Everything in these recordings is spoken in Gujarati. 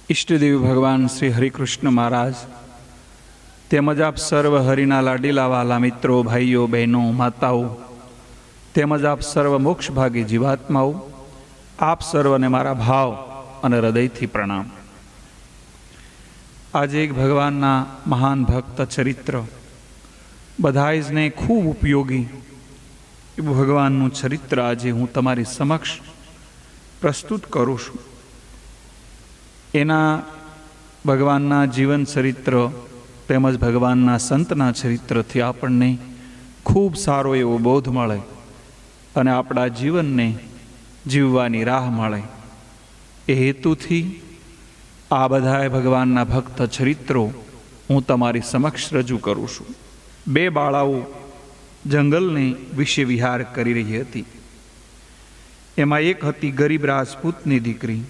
ઈષ્ટદેવ ભગવાન શ્રી હરિકૃષ્ણ મહારાજ તેમજ આપ સર્વ હરિના લાડીલા વાલા મિત્રો, ભાઈઓ, બહેનો, માતાઓ તેમજ આપ સર્વ મોક્ષભાગી જીવાત્માઓ, આપ સર્વને મારા ભાવ અને હૃદયથી પ્રણામ. આજે એક ભગવાનના મહાન ભક્ત ચરિત્ર, બધાય જને ખૂબ ઉપયોગી એવું ભગવાનનું ચરિત્ર આજે હું તમારી સમક્ષ પ્રસ્તુત કરું છું. એના ભગવાનના જીવન ચરિત્ર તેમજ ભગવાનના સંતના ચરિત્રથી આપણને ખૂબ સારો એવો બોધ મળે અને આપણા જીવનને જીવવાની રાહ મળે. એ હેતુથી આ બધાય ભગવાનના ભક્ત ચરિત્રો હું તમારી સમક્ષ રજૂ કરું છું. બે બાળાઓ જંગલને વિશે વિહાર કરી રહી હતી. એમાં એક હતી ગરીબ રાજપૂતની દીકરી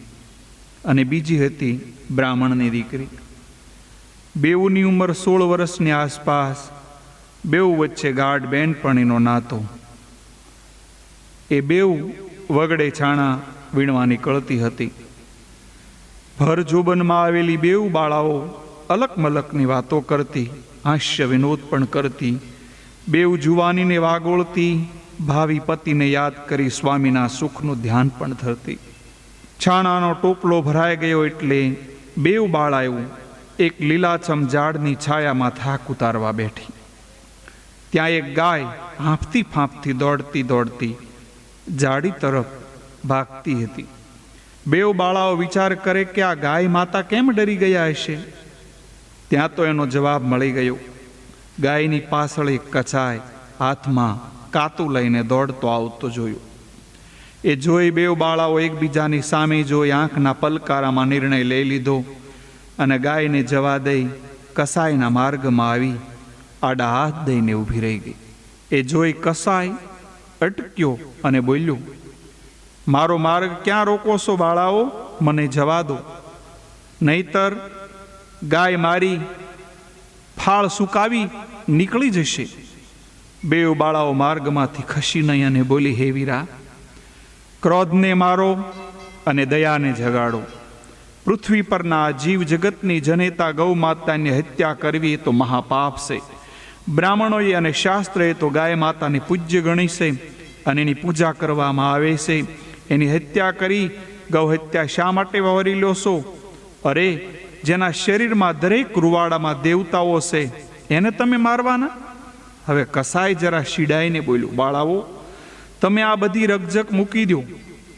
અને બીજી હતી બ્રાહ્મણની દીકરી. બેઉની ઉંમર 16 વર્ષની આસપાસ. બેઉ વચ્ચે ગાઢ બેનપણીનો નાતો. એ બેઉ વગડે છાણા વીણવા નીકળતી હતી. ભર જોબનમાં આવેલી બેઉ બાળાઓ અલક મલકની વાતો કરતી, હાસ્ય વિનોદ પણ કરતી. બેઉ જુવાનીને વાગોળતી, ભાવિ પતિને યાદ કરી સ્વામીના સુખનું ધ્યાન પણ ધરતી. છાણાનો ટોપલો ભરાઈ ગયો એટલે બેઉ બાળાઓ એક લીલાછમ ઝાડની છાયામાં થાક ઉતારવા બેઠી. ત્યાં એક ગાય હાંફતી ફાંફતી દોડતી દોડતી ઝાડી તરફ ભાગતી હતી. બેઉ બાળાઓ વિચાર કરે કે આ ગાય માતા કેમ ડરી ગયા હશે. ત્યાં તો એનો જવાબ મળી ગયો. ગાયની પાછળ એક કચાય હાથમાં કાતું લઈને દોડતો આવતો જોયો. એ જોઈ બેઉ બાળાઓ એકબીજાની સામે જોઈ આંખના પલકારામાં નિર્ણય લઈ લીધો અને ગાયને જવા દઈ કસાઈના માર્ગમાં આવી આડા હાથ દઈને ઊભી રહી ગઈ. એ જોઈ કસાઈ અટક્યો અને બોલ્યો, મારો માર્ગ ક્યાં રોકો છો બાળાઓ? મને જવા દો, નહીતર ગાય મારી ફાળ સુકાવી નીકળી જશે. બેઉ બાળાઓ માર્ગમાંથી ખસી નહીં અને બોલી, હે વીરા, ક્રોધને મારો અને દયાને જગાડો. પૃથ્વી પરના જીવ જગતની જનેતા ગૌ માતાની હત્યા કરવી એ તો મહાપાપ છે. બ્રાહ્મણોએ અને શાસ્ત્રએ તો ગાય માતાને પૂજ્ય ગણી છે અને એની પૂજા કરવામાં આવે છે. એની હત્યા કરી ગૌ હત્યા શા માટે વહોરી લો છો? અરે, જેના શરીરમાં દરેક રૂવાડામાં દેવતાઓ છે એને તમે મારવાના? હવે કસાય જરા શીડાઈને બોલ્યું, બાળાઓ, તમે આ બધી રકઝક મૂકી દો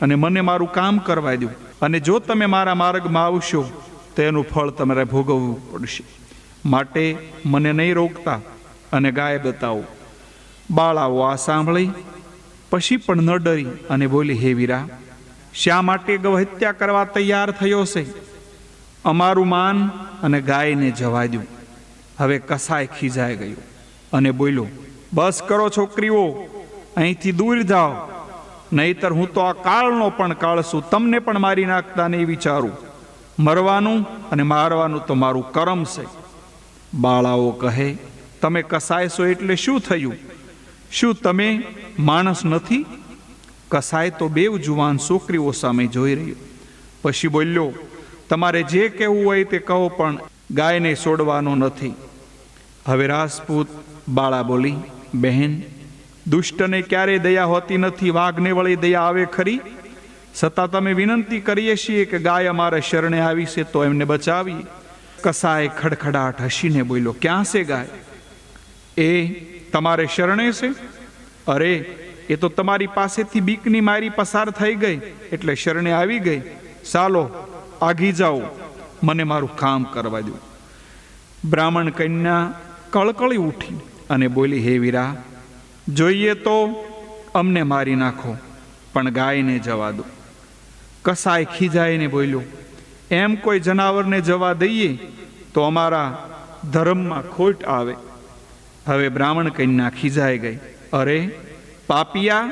અને મને મારું કામ કરવા દો, અને જો તમે મારા માર્ગમાં આવશો તો એનું ફળ તમારે ભોગવવું પડશે. માટે મને નહીં રોકતા અને ગાય બતાવો. બાળાઓ આ સાંભળી પછી પણ ન ડરી અને બોલી, હે વીરા, શા માટે ગૌ હત્યા કરવા તૈયાર થયો છે? અમારું માન અને ગાયને જવા દો. હવે કસાય ખીજાઈ ગયો અને બોલ્યો, બસ કરો છોકરીઓ, અહીંથી દૂર જાઓ, નહીતર હું તો આ કાળનો પણ કાળ છું, તમને પણ મારી નાખતા નહીં વિચારું. મરવાનું અને મારવાનું તો મારું કરમ છે. બાળાઓ કહે, તમે કસાય છો એટલે શું થયું? શું તમે માણસ નથી? કસાય તો બેઉ જુવાન છોકરીઓ સામે જોઈ રહ્યો. પછી બોલ્યો, તમારે જે કહેવું હોય તે કહો, પણ ગાયને છોડવાનો નથી. હવે રાજપૂત બાળા બોલી, બહેન, દુષ્ટને ક્યારેય દયા હોતી નથી. વાઘને વળી દયા આવે ખરી? છતાં તમે વિનંતી કરીએ છીએ કે ગાય અમારે શરણે આવી છે તો એમને બચાવીએ. કસાય ખડખડાટ હસીને બોલ્યો, ક્યાં છે ગાય? એ તમારે શરણે છે? અરે, એ તો તમારી પાસેથી બીકની મારી પસાર થઈ ગઈ એટલે શરણે આવી ગઈ. ચાલો આગી જાઓ, મને મારું કામ કરવા દો. બ્રાહ્મણ કન્યા કળકળી ઉઠી અને બોલી, હે વીરા, જોઈએ તો અમને મારી નાખો, પણ ગાયને જવા દો. કસાય ખીજાઈને બોલ્યો, એમ કોઈ જનાવરને જવા દઈએ તો અમારા ધર્મમાં ખોટ આવે. હવે બ્રાહ્મણ કન્યા ખીજાઈ ગઈ, અરે પાપિયા,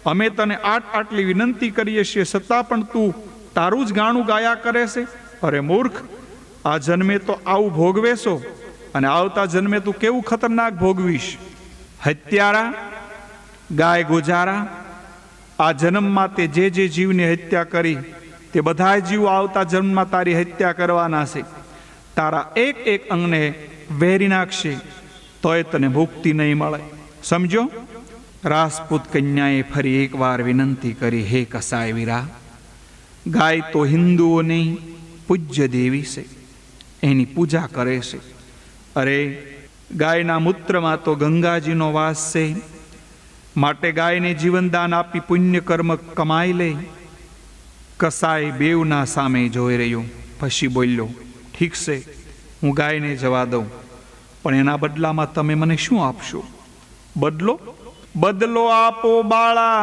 અમે તને આટલી વિનંતી કરીએ છીએ છતાં પણ તું તારું જ ગાણું ગાયા કરે છે. અરે મૂર્ખ, આ જન્મે તો આવું ભોગવે છો અને આવતા જન્મે તું કેવું ખતરનાક ભોગવીશ. હત્યારા, ગાય ગોજારા, આ જન્મમાં તે જે જીવની હત્યા કરી તે એ બધા જીવો આવતા જન્મમાં તારી હત્યા કરવાના છે, તારા એક એક અંગને વેરી નાખશે, તોય તને મુક્તિ નહીં મળે. સમજો? રાજપૂત કન્યાએ ફરી એકવાર વિનંતી કરી, હે કસાય વીરા, ગાય તો હિન્દુઓની પૂજ્ય દેવી છે, એની પૂજા કરે છે. અરે, ગાયના મૂત્રમાં તો ગંગાજીનો વાસ છે, માટે ગાયને જીવનદાન આપી પુણ્ય કર્મ કમાઈ લે. કસાય બેવના સામે જોઈ રહ્યો, પછી બોલ્યો, ઠીક છે, હું ગાયને જવા દઉં, પણ એના બદલામાં તમે મને શું આપશો? બદલો? બદલો આપો બાળા,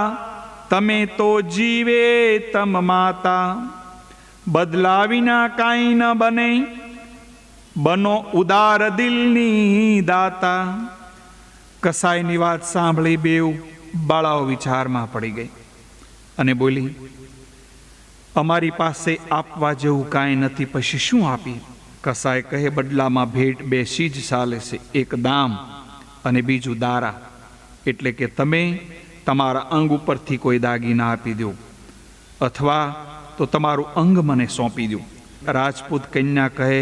તમે તો જીવે તમ માતા, બદલા વિના કાંઈ ન બને, બનો ઉદાર દિલની દાતા. કસાયની વાત સાંભળી બેવ બાળાઓ વિચારમાં પડી ગઈ અને બોલી, અમારી પાસે આપવા જેવું કાંઈ નથી, પછી શું આપી? કસાય કહે, બદલામાં ભેટ બે ચીજ ચાલે છે, એક દામ અને બીજું દારા, એટલે કે તમે તમારા અંગ ઉપરથી કોઈ દાગીના આપી દો, અથવા તો તમારું અંગ મને સોંપી દો. રાજપૂત કન્યા કહે,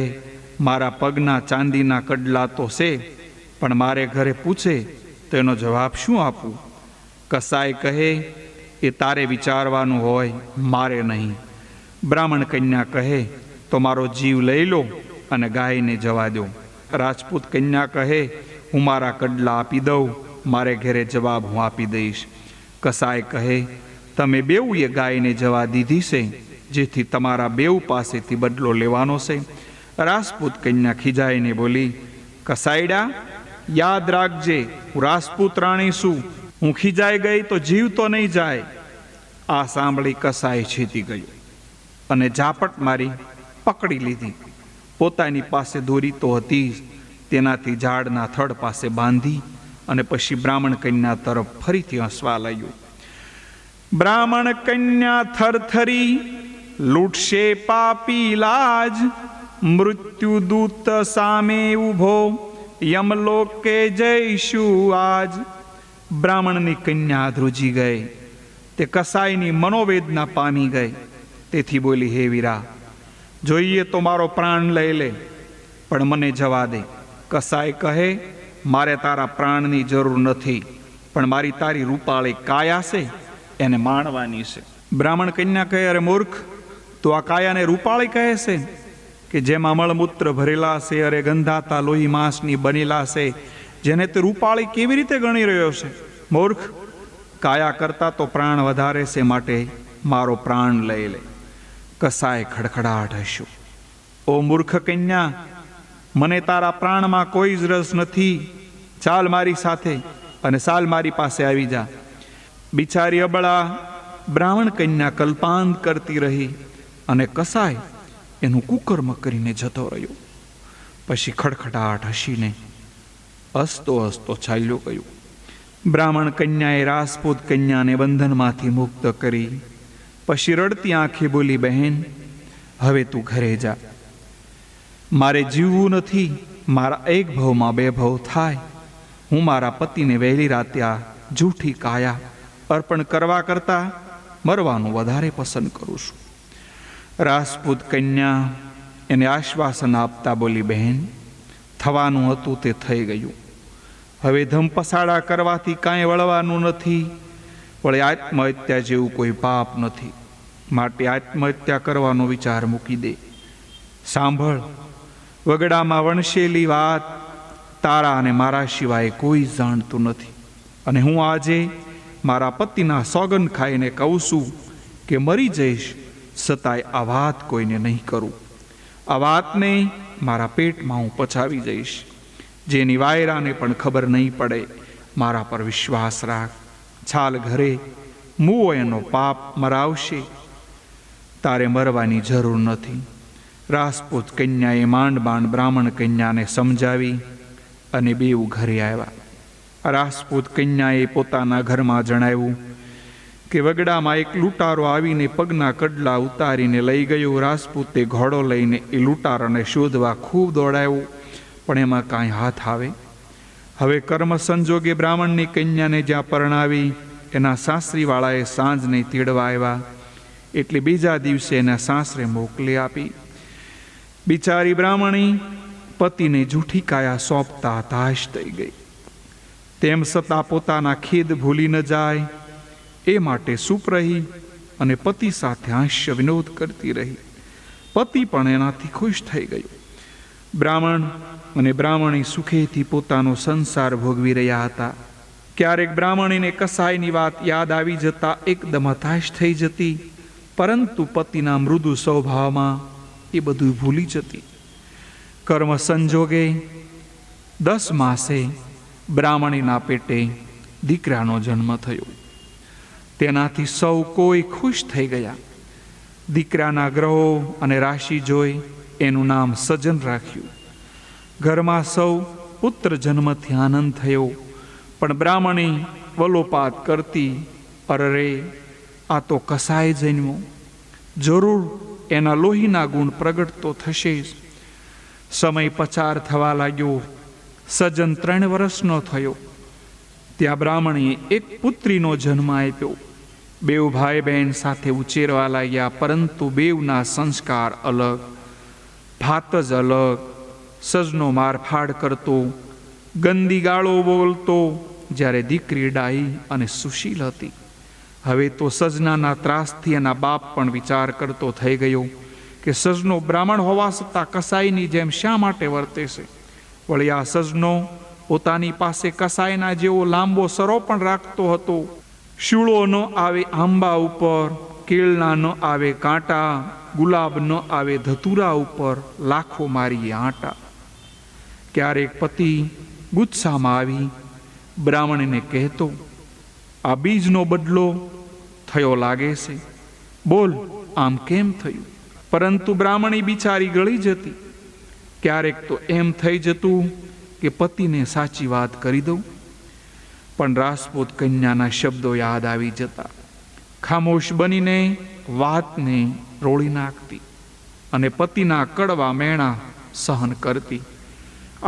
મારા પગના ચાંદીના કડલા તો છે, પણ મારે ઘરે પૂછે તો એનો જવાબ શું આપું? કસાય કહે, એ તારે વિચારવાનું હોય, મારે નહીં. બ્રાહ્મણ કન્યા કહે, તો મારો જીવ લઈ લો અને ગાયને જવા દો. રાજપૂત કન્યા કહે, હું મારા કડલા આપી દઉં, મારે ઘરે જવાબ હું આપી દઈશ. કસાય કહે, તમે બેઉએ ગાયને જવા દીધી છે, જેથી તમારા બેઉ પાસેથી બદલો લેવાનો છે. રાજપૂત કન્યા ખીજાઈને બોલી, કસાયડા, યાદ રાખજે, હું રાજપૂત રાણી છું, હું ખીજાઈ ગઈ તો જીવ તો નહીં જાય. આ સાંભળી કસાય છેતી ગયો અને ઝાપટ મારી પકડી લીધી. પોતાની પાસે દોરી તો હતી જ, તેનાથી ઝાડના થડ પાસે બાંધી અને પછી બ્રાહ્મણ કન્યા તરફ ફરીથી હસવા લાગ્યું. બ્રાહ્મણ કન્યા થરથરી, લૂટશે પાપી લાજ, મૃત્યુ દૂત સામે ઊભો, યમલોકે જઈશું આજ. બ્રાહ્મણની કન્યા ધ્રુજી ગઈ, તે કસાયની મનોવેદના પામી ગઈ. તેથી બોલી, હે વીરા, જોઈએ તો મારો પ્રાણ લઈ લે, પણ મને જવા દે. કસાય કહે, મારે તારા પ્રાણની જરૂર નથી, પણ મારી તારી રૂપાળી કાયા છે, એને માણવાની છે. બ્રાહ્મણ કન્યા કહે, અરે મૂર્ખ, તો આ કાયાને રૂપાળી કહે છે કે જેમાં મળમૂત્ર ભરેલા છે, અરે ગંધાતા લોહી માંસની બનેલા છે, જેને તે રૂપાળી કેવી રીતે ગણી રહ્યો છે? મૂર્ખ, કાયા કરતા તો પ્રાણ વધારે છે, માટે મારો પ્રાણ લઈ લે. કસાય ખડખડાટ હસ્યો, ઓ મૂર્ખ કન્યા, મને તારા પ્રાણમાં કોઈ જ રસ નથી, ચાલ મારી સાથે અને ચાલ મારી પાસે આવી જા. બિચારી અબળા બ્રાહ્મણ કન્યા કલ્પાંત કરતી રહી અને કસાય એનું કુકર્મ કરીને જતો રહ્યો. પછી ખડખડાટ હસીને હસતો હસતો ચાલ્યો ગયો. બ્રાહ્મણ કન્યાએ રાજપૂત કન્યાને બંધનમાંથી મુક્ત કરી પછી રડતી આંખે બોલી, બહેન, હવે તું ઘરે જા, મારે જીવવું નથી. મારા એક ભવમાં બે ભવ થાય. હું મારા પતિને વહેલી રાતે આ જૂઠી કાયા અર્પણ કરવા કરતાં મરવાનું વધારે પસંદ કરું છું. રાજપૂત કન્યા એને આશ્વાસન આપતા બોલી, બહેન, થવાનું હતું તે થઈ ગયું, હવે ધમપસાડા કરવાથી કાંઈ વળવાનું નથી. વળે આત્મહત્યા જેવું કોઈ પાપ નથી, માટે આત્મહત્યા કરવાનો વિચાર મૂકી દે. સાંભળ, વગડામાં વણશેલી વાત તારા અને મારા સિવાય કોઈ જાણતું નથી, અને હું આજે મારા પતિના સોગન ખાઈને કહું છું કે મરી જઈશ, છતાંય આ વાત કોઈને નહીં કરું. આ વાતને મારા પેટમાં હું પચાવી જઈશ, જેની વાયરાને પણ ખબર નહીં પડે. મારા પર વિશ્વાસ રાખ. ચાલ ઘરે, મુઓ એનો પાપ મરાવશે, તારે મરવાની જરૂર નથી. રાજપૂત કન્યાએ માંડ માંડ બ્રાહ્મણ કન્યાને સમજાવી અને બેઉ ઘરે આવ્યા. રાજપૂત કન્યાએ પોતાના ઘરમાં જણાવ્યું કે વગડામાં એક લૂંટારો આવીને પગના કડલા ઉતારીને લઈ ગયો. રાજપૂતે ઘોડો લઈને એ લૂંટારાને શોધવા ખૂબ દોડાવ્યો, પણ એમાં કાંઈ હાથ આવે. હવે કર્મ સંજોગે બ્રાહ્મણની કન્યાને જ્યાં પરણાવી એના સાસરીવાળાએ સાંજને તેડવા આવ્યા. એટલે બીજા દિવસે એના સાસરે મોકલી આપી. બિચારી બ્રાહ્મણી પતિને જૂઠી કાયા સોંપતા હતાશ થઈ ગઈ. તેમ છતાં પોતાના ખેદ ભૂલી ન જાય એ માટે ચૂપ રહી અને પતિ સાથે હાસ્ય વિનોદ કરતી રહી. પતિ પણ એનાથી ખુશ થઈ ગયો. બ્રાહ્મણ અને બ્રાહ્મણી સુખેથી પોતાનો સંસાર ભોગવી રહ્યા હતા. ક્યારેક બ્રાહ્મણીને કસાયની વાત યાદ આવી જતા એકદમ હતાશ થઈ જતી, પરંતુ પતિના મૃદુ સ્વભાવમાં એ બધું ભૂલી જતી. કર્મ સંજોગે 10 માસે બ્રાહ્મણીના પેટે દીકરાનો જન્મ થયો. તેનાથી સૌ કોઈ ખુશ થઈ ગયા. દીકરાના ગ્રહો અને રાશિ જોઈ એનું નામ સજન રાખ્યું. ઘરમાં સૌ પુત્ર જન્મથી આનંદ થયો. પણ બ્રાહ્મણી વલોપાત કરતી, અરે આ તો કસાય જન્મો, જરૂર એના લોહીના ગુણ પ્રગટ તો થશે જ. સમય પસાર થવા લાગ્યો. સજન 3 વર્ષનો થયો. ત્યાં બ્રાહ્મણીએ એક પુત્રીનો જન્મ આપ્યો. બેઉ ભાઈ બહેન સાથે ઉછેરવા લાગ્યા, પરંતુ બેઉના સંસ્કાર અલગ, ભાત જ અલગ. સજનો મારફાડ કરતો, ગંદી ગાળો બોલતો, જ્યારે દીકરી ડાહી અને સુશીલ હતી. હવે તો સજનાના ત્રાસથી એના બાપ પણ વિચાર કરતો થઈ ગયો કે સજનો બ્રાહ્મણ હોવા છતાં કસાઈની જેમ શા માટે વર્તે છે. વળી આ સજનો પોતાની પાસે કસાઈના જેવો લાંબો સરો પણ રાખતો હતો. શૂળો ન આવે આંબા ઉપર, કેળના ન આવે કાંટા, ગુલાબ ન આવે ધતુરા ઉપર, લાખો મારી આંટા. ક્યારેક પતિ ગુસ્સામાં આવી બ્રાહ્મણીને કહેતો, આ બીજનો બદલો થયો લાગે છે, બોલ આમ કેમ થયું? પરંતુ બ્રાહ્મણી બિચારી ગળી જતી. ક્યારેક તો એમ થઈ જતું કે પતિને સાચી વાત કરી દઉં, પણ રાજપૂત કન્યાના શબ્દો યાદ આવી જતા. ખામોશ બનીને વાતને રોળી નાખતી અને પતિના કડવા મેણા સહન કરતી.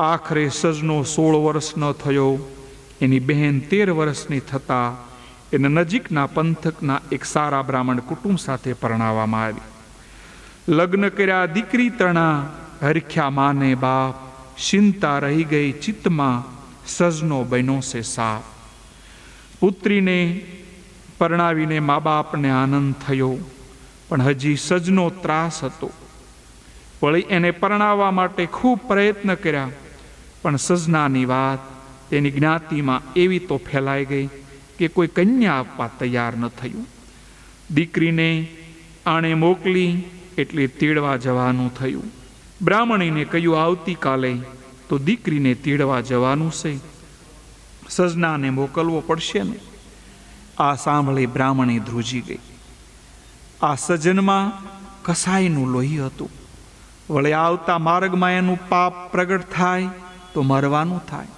આખરે સજનો 16 વર્ષનો થયો. એની બહેન 13 વર્ષની થતાં એને નજીકના પંથકના એક સારા બ્રાહ્મણ કુટુંબ સાથે પરણાવવામાં આવી. લગ્ન કર્યા, દીકરી તણા, હરખ્યા માને બાપ. ચિંતા રહી ગઈ ચિત્તમાં, સજનો બન્યો છે સાપ. પુત્રીને પરણાવીને મા બાપને આનંદ થયો, પણ હજી સજનો ત્રાસ હતો. વળી એને પરણાવવા માટે ખૂબ પ્રયત્ન કર્યા, પણ સજનાની વાત તેની જ્ઞાતિમાં એવી તો ફેલાઈ ગઈ કે કોઈ કન્યા આપવા તૈયાર ન થયું. દીકરીને આણે મોકલી એટલે તેડવા જવાનું થયું. બ્રાહ્મણીને કહ્યું, આવતીકાલે તો દીકરીને તેડવા જવાનું છે, સજનાને મોકલવો પડશે ને. આ સાંભળી બ્રાહ્મણી ધ્રુજી ગઈ. આ સજનમાં કસાઈનું લોહી હતું. વળી આવતા માર્ગમાં એનું પાપ પ્રગટ થાય તો મરવાનું થાય.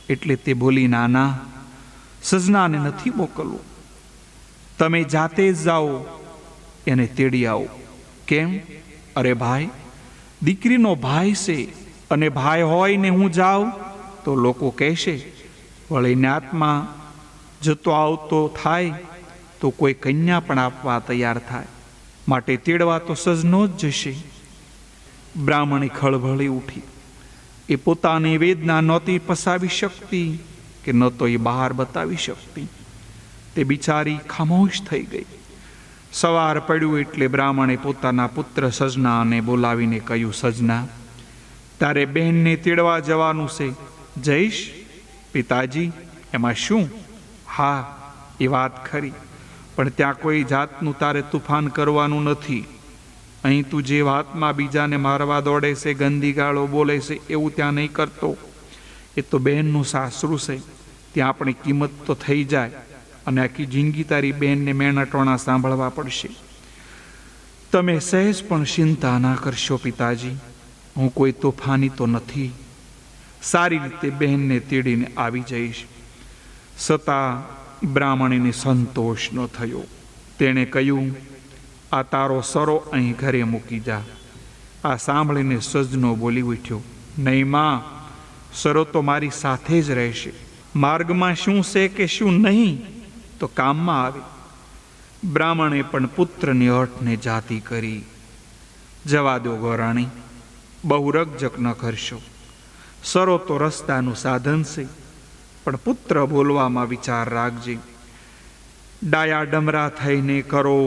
એટલે તે બોલી, નાના, સજનાને નથી મોકલવો, તમે જાતે જ જાઓ, એને તેડી આવો. કેમ? અરે ભાઈ, દીકરીનો ભાઈ છે, અને ભાઈ હોય ને હું જાઉં તો લોકો કહેશે, વળી જ્ઞાતમાં જતો આવતો થાય તો કોઈ કન્યા પણ આપવા તૈયાર થાય, માટે તેડવા તો સજનો જ જશે. બ્રાહ્મણી ખળભળી ઉઠી. એ પોતાની વેદના નહોતી પસાવી શકતી કે ન તો એ બહાર બતાવી શકતી. તે બિચારી ખામોશ થઈ ગઈ. સવાર પડ્યું એટલે બ્રાહ્મણે પોતાના પુત્ર સજનાને બોલાવીને કહ્યું, સજના, તારે બહેનને તેડવા જવાનું છે, જઈશ? પિતાજી, એમાં શું? હા, એ વાત ખરી, પણ ત્યાં કોઈ જાતનું તારે તુફાન કરવાનું નથી. અહીં તું જે વાતમાં બીજાને મારવા દોડે છે, ગંદી ગાળો બોલે છે, એવું ત્યાં નહીં કરતો. એ તો બહેનનું સાસરું છે, ત્યાં આપણી કિંમત તો થઈ જાય, અને આખી જિંદગી તારી બહેનને મેણાટોણા સાંભળવા પડશે. તમે સહેજ પણ ચિંતા ના કરશો પિતાજી, હું કોઈ તોફાની તો નથી. સારી રીતે બહેનને તેડીને આવી જઈશ. છતાં બ્રાહ્મણીને સંતોષ ન થયો. તેણે કહ્યું, આ તારો સરો અહીં ઘરે મૂકી જા. આ સાંભળીને સજનો બોલી ઉઠ્યો, નહીં માં, સરો તો મારી સાથે જ રહેશે. માર્ગમાં શું છે કે શું નહીં તો કામમાં આવે. બ્રાહ્મણે પણ પુત્રની હઠને જાતિ કરી. જવા દો ગોરાણી, બહુ રકજક ન કરશો. સરો તો રસ્તાનું સાધન છે, પણ પુત્ર બોલવામાં વિચાર રાખજે. ડાયા ડમરા થઈને કરો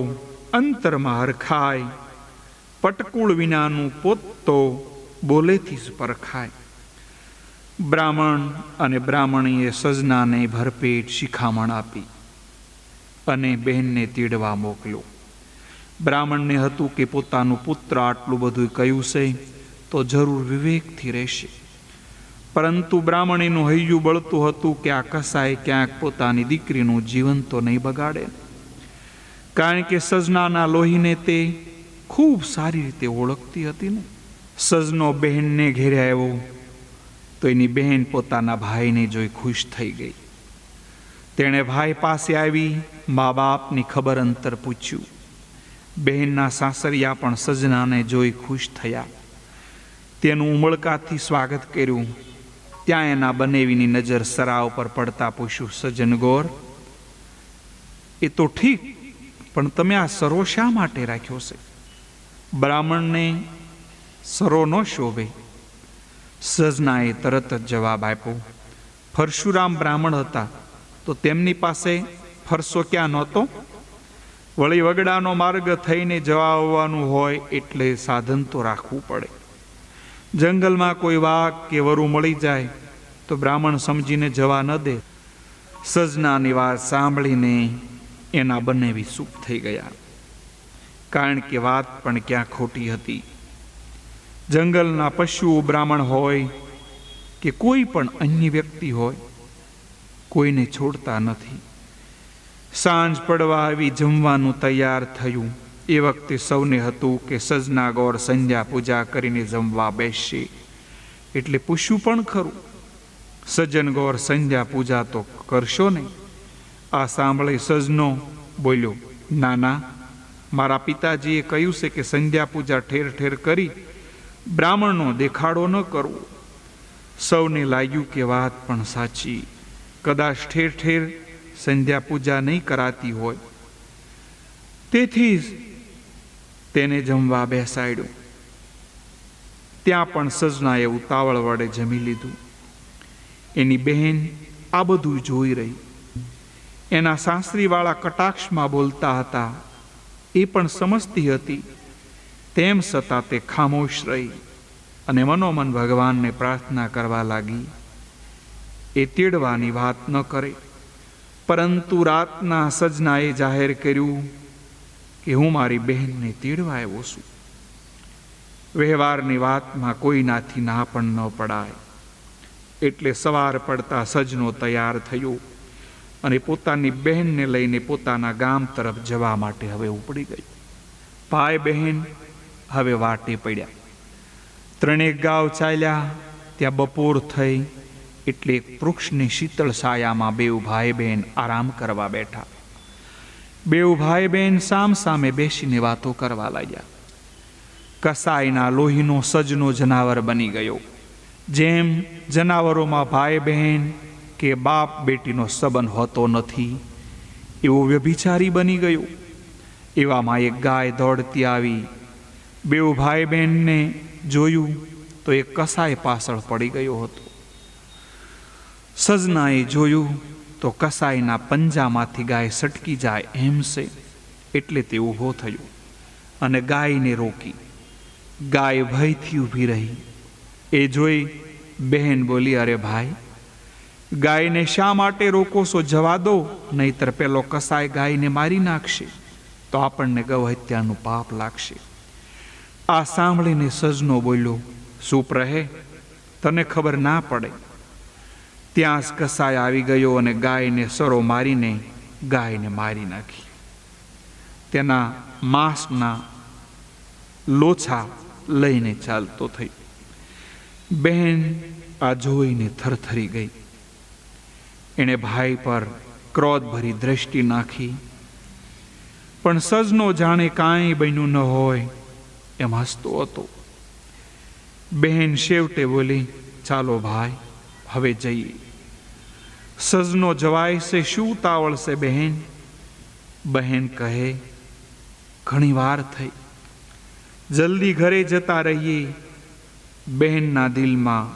અંતરમાં હરખાય. પટકુળ વિનાનું પોત તો બોલેથી જ પરખાય. બ્રાહ્મણ અને બ્રાહ્મણીએ સજનાને ભરપેટ શિખામણ આપી અને બહેનને તેડવા મોકલ્યો. બ્રાહ્મણને હતું કે પોતાનું પુત્ર આટલું બધું કહ્યું છે તો જરૂર વિવેકથી રહેશે, પરંતુ બ્રાહ્મણીનું હૈયું બળતું હતું કે આ કસાય ક્યાંક પોતાની દીકરીનું જીવન તો નહીં બગાડે, કારણ કે સજનાના લોહીને તે ખૂબ સારી રીતે ઓળખતી હતી ને. સજનો બહેનને ઘેરે આવ્યો તો એની બહેન પોતાના ભાઈને જોઈ ખુશ થઈ ગઈ. તેણે ભાઈ પાસે આવી મા બાપની ખબર અંતર પૂછ્યું. બહેનના સાસરિયા પણ સજનાને જોઈ ખુશ થયા. તેનું ઉમળકાથી સ્વાગત કર્યું. ત્યાં એના બનેવીની નજર સરા ઉપર પડતા પૂછ્યું, સજન ગોર, એ તો ઠીક, પણ તમે આ સરો શા માટે રાખ્યો છે? બ્રાહ્મણને સરો ન શોભે. સજનાએ તરત જ જવાબ આપ્યો, પરશુરામ બ્રાહ્મણ હતા તો તેમની પાસે ફરસો ક્યાં નહોતો? વળી વગડાનો માર્ગ થઈને જવા આવવાનું હોય એટલે સાધન તો રાખવું પડે. જંગલમાં કોઈ વાઘ કે વરુ મળી જાય તો બ્રાહ્મણ સમજીને જવા ન દે. સજનાની વાત સાંભળીને એના બનેવી ચૂપ થઈ ગયા, કારણ કે વાત પણ ક્યાં ખોટી હતી. જંગલના પશુઓ બ્રાહ્મણ હોય કે કોઈ પણ અન્ય વ્યક્તિ હોય, કોઈને છોડતા નથી. સાંજ પડવા આવી જમવાનું તૈયાર થયું. એ વખતે સૌને હતું કે સજના ગોર સંધ્યા પૂજા કરીને જમવા બેસશે, એટલે પૂછ્યું પણ ખરું, સજ્જન ગોર સંધ્યા પૂજા તો કરશો ને? આ સાંભળે સજનો બોલ્યો, ના ના, મારા પિતાજીએ કહ્યું છે કે સંધ્યા પૂજા ઠેર ઠેર કરી બ્રાહ્મણનો દેખાડો ન કરવો. સૌને લાગ્યું કે વાત પણ સાચી. કદાચ ઠેર ઠેર સંધ્યા પૂજા નહીં કરાતી હોય, તેથી જ તેને જમવા બેસાડ્યું. ત્યાં પણ સજનાએ ઉતાવળ વડે જમી લીધું. એની બહેન આ બધું જોઈ રહી. એના સાસરીવાળા કટાક્ષમાં બોલતા હતા, એ પણ સમજતી હતી. તેમ છતાં તે ખામોશ રહી અને મનોમન ભગવાનને પ્રાર્થના કરવા લાગી. એ તેડવાની વાત ન કરે, પરંતુ રાતના સજનાએ જાહેર કર્યું કે હું મારી બહેનને તેડવા આવ્યો છું. વ્યવહારની વાતમાં કોઈનાથી ના પણ ન પડાય. એટલે સવાર પડતા સજનો તૈયાર થયો અને પોતાની બહેનને લઈને પોતાના ગામ તરફ જવા માટે હવે ઉપડી ગયો. ભાઈ બહેન હવે વાટે પડ્યા. ત્રણેક ગાવ ચાલ્યા. ત્યાં બપોર થઈ એટલે એક વૃક્ષની શીતળ છાયામાં બેઉ ભાઈ બહેન આરામ કરવા બેઠા. બેઉ ભાઈ બહેન સામ સામે બેસીને વાતો કરવા લાગ્યા. કસાઈના લોહીનો સજનો જનાવર બની ગયો. જેમ જનાવરોમાં ભાઈ બહેન કે બાપ બેટીનો સંબંધ હોતો નથી, એવો વ્યભિચારી બની ગયો. એવામાં એક ગાય દોડતી આવી. બેઉ ભાઈ બહેનને જોયું તો એક કસાઈ પાછળ પડી ગયો હતો. સજનાએ જોયું તો કસાઈના પંજામાંથી ગાય સટકી જાય એમ છે, એટલે તે ઊભો થયો અને ગાયને રોકી. ગાય ભયથી ઊભી રહી. એ જોઈ બહેન બોલી, અરે ભાઈ, ગાયને શા માટે રોકો છો? જવા દો, નહીતર પેલો કસાય ગાયને મારી નાખશે તો આપણને ગૌ હત્યાનું પાપ લાગશે. આ સાંભળીને સજનો બોલ્યો, ચૂપ રહે, તને ખબર ના પડે. ત્યાં જ કસાય આવી ગયો અને ગાયને સરો મારીને ગાયને મારી નાખી. તેના માંસના લોછા લઈને ચાલતો થઈ. બહેન આ જોઈને થરથરી ગઈ. એણે ભાઈ પર ક્રોધભરી દ્રષ્ટિ નાખી, પણ સજનો જાણે કાંઈ બન્યું ન હોય એમ હસતો હતો. બહેન છેવટે બોલી, ચાલો ભાઈ, હવે જઈએ. સજનો જવાય છે, શું ઉતાવળ છે બહેન? બહેન કહે, ઘણી વાર થઈ, જલ્દી ઘરે જતા રહીએ. બહેનના દિલમાં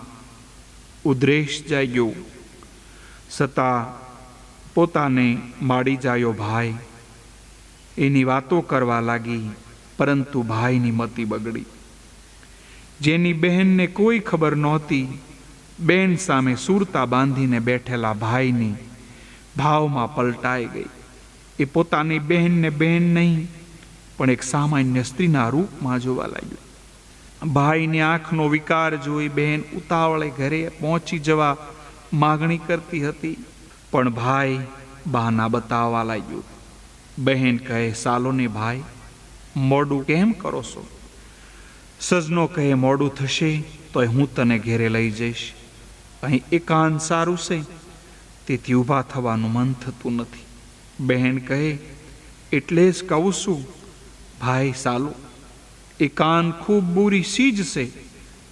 ઉદ્રેશ જાગ્યો, છતાં પોતાને માડી જાયો ભાઈ. એની વાતો કરવા લાગી, પરંતુ ભાઈની મતિ બગડી. જેની બહેનને કોઈ ખબર નહોતી, બહેન સામે સુરતા બાંધીને બેઠેલા ભાઈની ભાવમાં પલટાઈ ગઈ. એ પોતાની બહેનને બહેન નહીં, પણ એક સામાન્ય સ્ત્રીના રૂપમાં જોવા લાગ્યો. ભાઈની આંખનો વિકાર જોઈ બહેન ઉતાવળે ઘરે પહોંચી જવા માગણી કરતી હતી, પણ ભાઈ બહાના બતાવવા લાગ્યો. બહેન કહે, સાલો ને ભાઈ, મોડું કેમ કરો છો? સજનો કહે, મોડું થશે તો હું તને ઘેરે લઈ જઈશ. અહીં એકાંત સારું છે, તેથી ઊભા થવાનું મન થતું નથી. બહેન કહે, એટલે જ કહું છું ભાઈ સાલું, એકાંત ખૂબ બુરી ચીજ છે.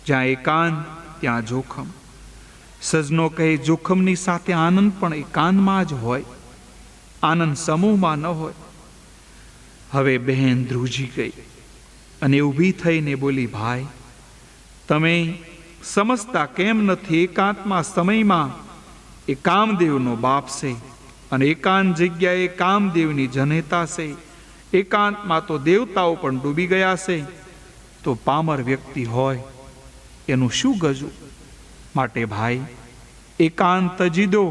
જ્યાં એકાંત ત્યાં જોખમ. સજનો કહે, જોખમની સાથે આનંદ પણ એકાંતમાં જ હોય, આનંદ સમૂહમાં ન હોય. હવે બહેન ધ્રુજી ગઈ અને ઊભી થઈને બોલી, ભાઈ તમે સમજતા કેમ નથી? એકાંતમાં સમયમાં એ કામદેવનો બાપ છે, અને એકાંત જગ્યાએ કામદેવની જનેતા છે. એકાંતમાં તો દેવતાઓ પણ ડૂબી ગયા છે, તો પામર વ્યક્તિ હોય એનું શું ગજું? માટે ભાઈ એકાંત તજી દો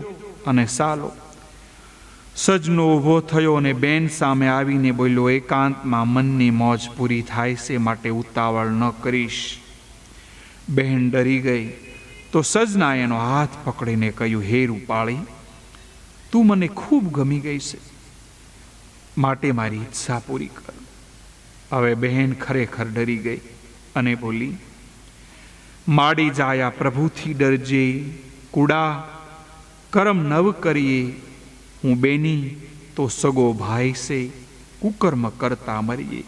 અને સાલો. સજનો ઊભો થયો અને બેન સામે આવીને બોલ્યો, એકાંતમાં મનની મોજ પૂરી થાય છે, માટે ઉતાવળ ન કરીશ. બહેન ડરી ગઈ તો સજના એનો હાથ પકડીને કહ્યું, હે રૂપાળી, તું મને ખૂબ ગમી ગઈ છે, માટે મારી ઈચ્છા પૂરી કર. હવે બહેન ખરેખર ડરી ગઈ અને બોલી, માડી જાયા પ્રભુથી ડરજે, કુડા કરમ નવ કરીએ. હું બેની તો સગો ભાઈ છે, કુકર્મ કરતા મરીએ.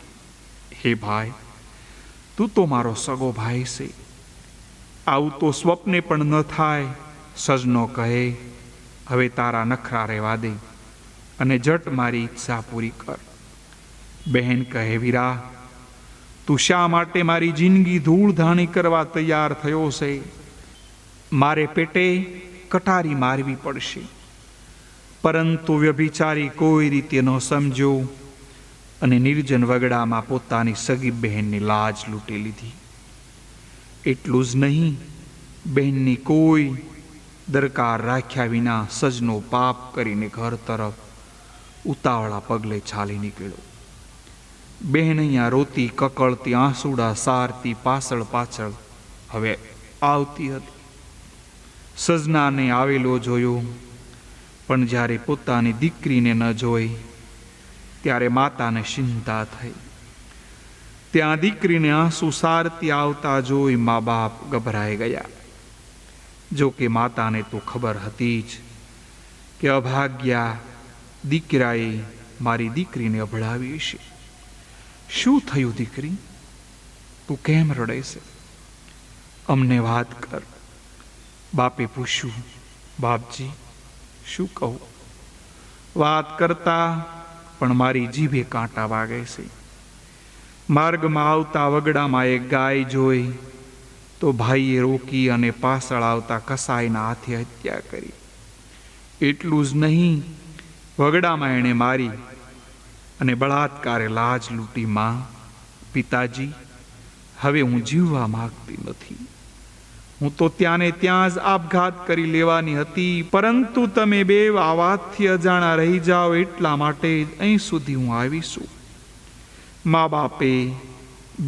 હે ભાઈ, તું તો મારો સગો ભાઈ છે, આવું તો સ્વપ્ને પણ ન થાય. સજનો કહે, હવે તારા નખરા રહેવા દે અને જટ મારી ઈચ્છા પૂરી કર. બહેન કહે, વીરા, તું શા માટે મારી જિંદગી ધૂળધાણી કરવા તૈયાર થયો છે? મારે પેટે કટારી મારવી પડશે. પરંતુ વ્યભિચારી કોઈ રીતે ન સમજ્યો અને નિર્જન વગડામાં પોતાની સગી બહેનની લાજ લૂંટી લીધી. એટલું જ નહીં, બહેનની કોઈ દરકાર રાખ્યા વિના સજનો પાપ કરીને ઘર તરફ ઉતાવળા પગલે ચાલી નીકળ્યો. બહેન અહીંયા રોતી કકળતી આંસુડા સારતી પાછળ પાછળ હવે આવતી હતી. સજનાને આવેલો જોયો, પણ જ્યારે પોતાની દીકરીને ન જોઈ ત્યારે માતાને ચિંતા થઈ. ત્યાં દીકરીને આંસુ સારતી આવતા જોઈ મા બાપ ગભરાઈ ગયા. જો કે માતાને તો ખબર હતી જ કે અભાગ્યા દીકરાએ મારી દીકરીને અભડાવી છે. શું થયું દીકરી? તું કેમ રડે છે? અમને વાત કર. બાપે પૂછ્યું. બાપજી, શું કહું? વાત કરતા પણ મારી જીભે કાંટા વાગે છે. માર્ગમાં આવતા વગડામાં એક ગાય જોઈ તો ભાઈએ રોકી અને પાછળ આવતા કસાઈના હાથે હત્યા કરી. એટલું જ નહીં, વગડામાં એણે મારી અને બળાત્કારે લાજ લૂંટી. માં, પિતાજી, હવે હું જીવવા માંગતી નથી. હું તો ત્યાંને ત્યાં જ આપઘાત કરી લેવાની હતી, પરંતુ તમે બે આ વાતથી અજાણા રહી જાઓ એટલા માટે જ અહીં સુધી હું આવી છું. મા બાપે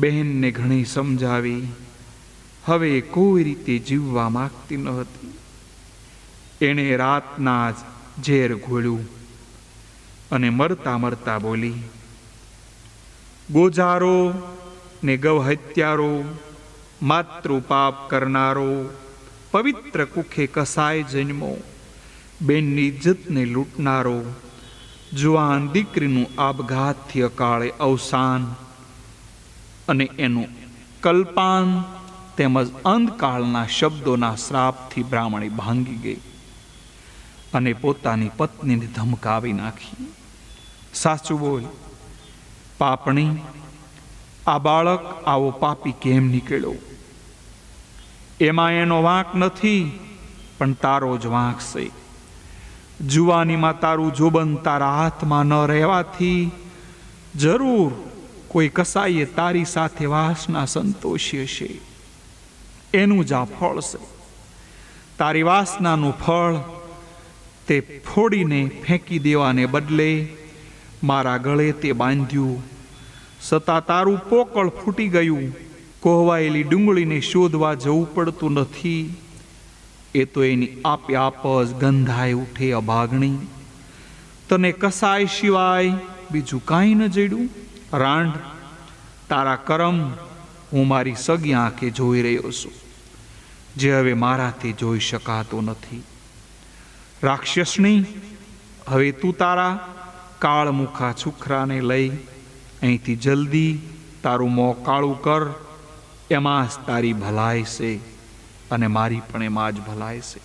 બહેનને ઘણી સમજાવી, હવે કોઈ રીતે જીવવા માંગતી ન હતી. એણે રાતના જ ઝેર ઘોળ્યું અને મરતા મરતા બોલી, ગોજારો ને ગૌ હત્યારો, માતૃ પાપ કરનારો, પવિત્ર કુખે કસાય જન્મો, બેનની ઇજ્જતને લૂંટનારો, જુવાન દીકરીનું આપઘાતથી અકાળે અવસાન અને એનું કલ્પાન તેમજ અંધકાળના શબ્દોના શ્રાપથી બ્રાહ્મણી ભાંગી ગઈ અને પોતાની પત્નીને ધમકાવી નાખી. સાચું બોલ પાપણી, આ બાળક આવો પાપી કેમ નીકળ્યો? એમાં એનો વાંક નથી, પણ તારો જ વાંક છે. જુવાનીમાં તારું જોબન તારા હાથમાં ન રહેવાથી જરૂર કોઈ કસાઈએ તારી સાથે વાસના સંતોષી હશે. એનું જ આ ફળ છે. તારી વાસનાનું ફળ તે ફોડીને ફેંકી દેવાને બદલે મારા ગળે તે બાંધ્યું. છતાં તારું પોકળ ફૂટી ગયું. કોહવાયેલી ડુંગળીને શોધવા જવું પડતું નથી. એ તો એની આપે આપ જ ગંધાઈ ઉઠે અભાગણી. તને કસાય સિવાય બીજું કાંઈ ન જડ્યું? રાંડ, તારા કરમ હું મારી સગી આંખે જોઈ રહ્યો છું, જે હવે મારાથી જોઈ શકાતો નથી. રાક્ષસની, હવે તું તારા કાળમુખા છુખરાને લઈ અહીંથી જલ્દી તારું મોં કાળું કર. એમાં જ તારી ભલાઈ છે અને મારી પણ એમાં જ ભલાઈ છે.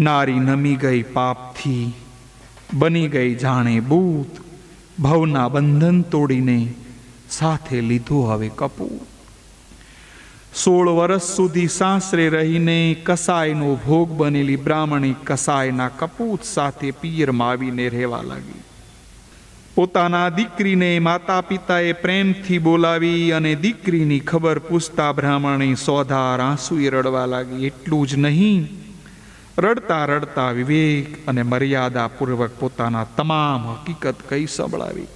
નારી નમી ગઈ પાપથી, બની ગઈ જાણે ભૂત. ભવના બંધન તોડીને સાથે લીધું હવે કપૂર. 16 વર્ષ સુધી સાસરે રહીને કસાયનો ભોગ બનેલી બ્રાહ્મણી કસાયના કપૂત સાથે પિયરમાં આવીને રહેવા લાગી. પોતાના દીકરીને માતા પિતાએ પ્રેમથી બોલાવી અને દીકરીની ખબર પૂછતા બ્રાહ્મણી સોધાર આંસુએ રડવા લાગી. એટલું જ નહીં, રડતા રડતા વિવેક અને મર્યાદાપૂર્વક પોતાના તમામ હકીકત કહી સંભળાવી.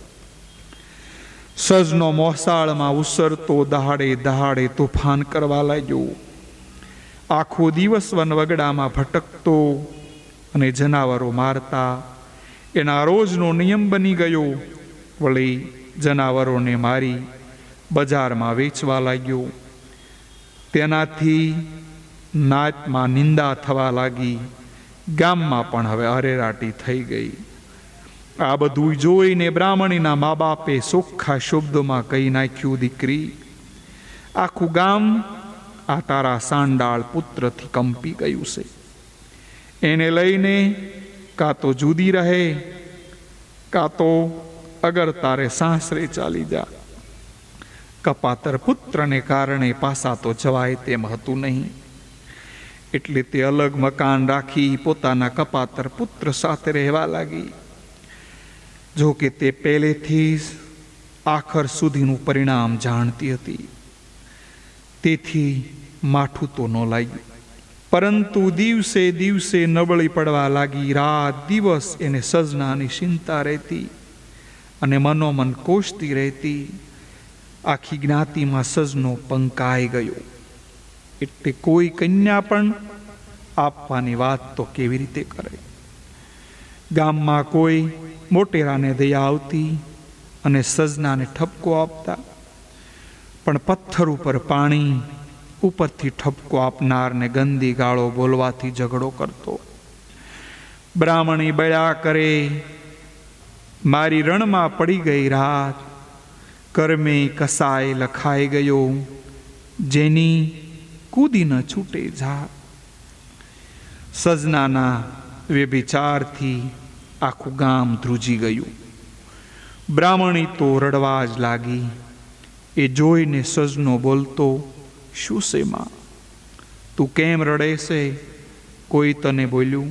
સજનો મોસાળમાં ઉસરતો દહાડે દહાડે તોફાન કરવા લાગ્યો. આખો દિવસ વનવગડામાં ભટકતો અને જનાવરો મારતા એના રોજનો નિયમ બની ગયો. વળી જનાવરોને મારી બજારમાં વેચવા લાગ્યો. તેનાથી નાતમાં નિંદા થવા લાગી. ગામમાં પણ હવે અરેરાટી થઈ ગઈ. આ બધું જોઈને બ્રાહ્મણીના મા બાપે ચોખ્ખા શબ્દોમાં કહી નાખ્યું, દીકરી, આખું ગામ આ તારા સાંડાળ પુત્રથી કંપી ગયું છે. એને લઈને કાં તો જુદી રહે, કાં તો અગર તારે સાસરે ચાલી જા. કપાતર પુત્રને કારણે પાસા તો જવાય તેમ હતું નહીં. એટલે તે અલગ મકાન રાખી પોતાના કપાતર પુત્ર સાથે રહેવા લાગી. જો કે તે પહેલેથી જ આખર સુધીનું પરિણામ જાણતી હતી, તેથી માઠું તો ન લાગ્યું. પરંતુ દિવસે દિવસે નબળી પડવા લાગી. રાત દિવસ એને સજનાની ચિંતા રહેતી અને મનોમન કોશતી રહેતી. આખી જ્ઞાતિમાં સજનો પંકાઈ ગયો. એટલે કોઈ કન્યા પણ આપવાની વાત તો કેવી રીતે કરે? ગામમાં કોઈ મોટેરાને દયા આવતી અને સજનાને ઠપકો આપતા, પણ પથ્થર ઉપર પાણી, ઉપરથી ઠપકો આપનારને ગંદી ગાળો બોલવાથી ઝઘડો કરતો. બ્રાહ્મણી બળ્યા કરે, મારી રણમાં પડી ગઈ રાત, કર્મે કસાય લખાઈ ગયો, જેની કૂદી ન છૂટે જા. સજનાના વ્યભિચારથી આખું ગામ ધ્રુજી ગયું. બ્રાહ્મણી તો રડવા જ લાગી. એ જોઈને સજનો બોલતો, શું છે માં, તું કેમ રડે છે? કોઈ તને બોલ્યું?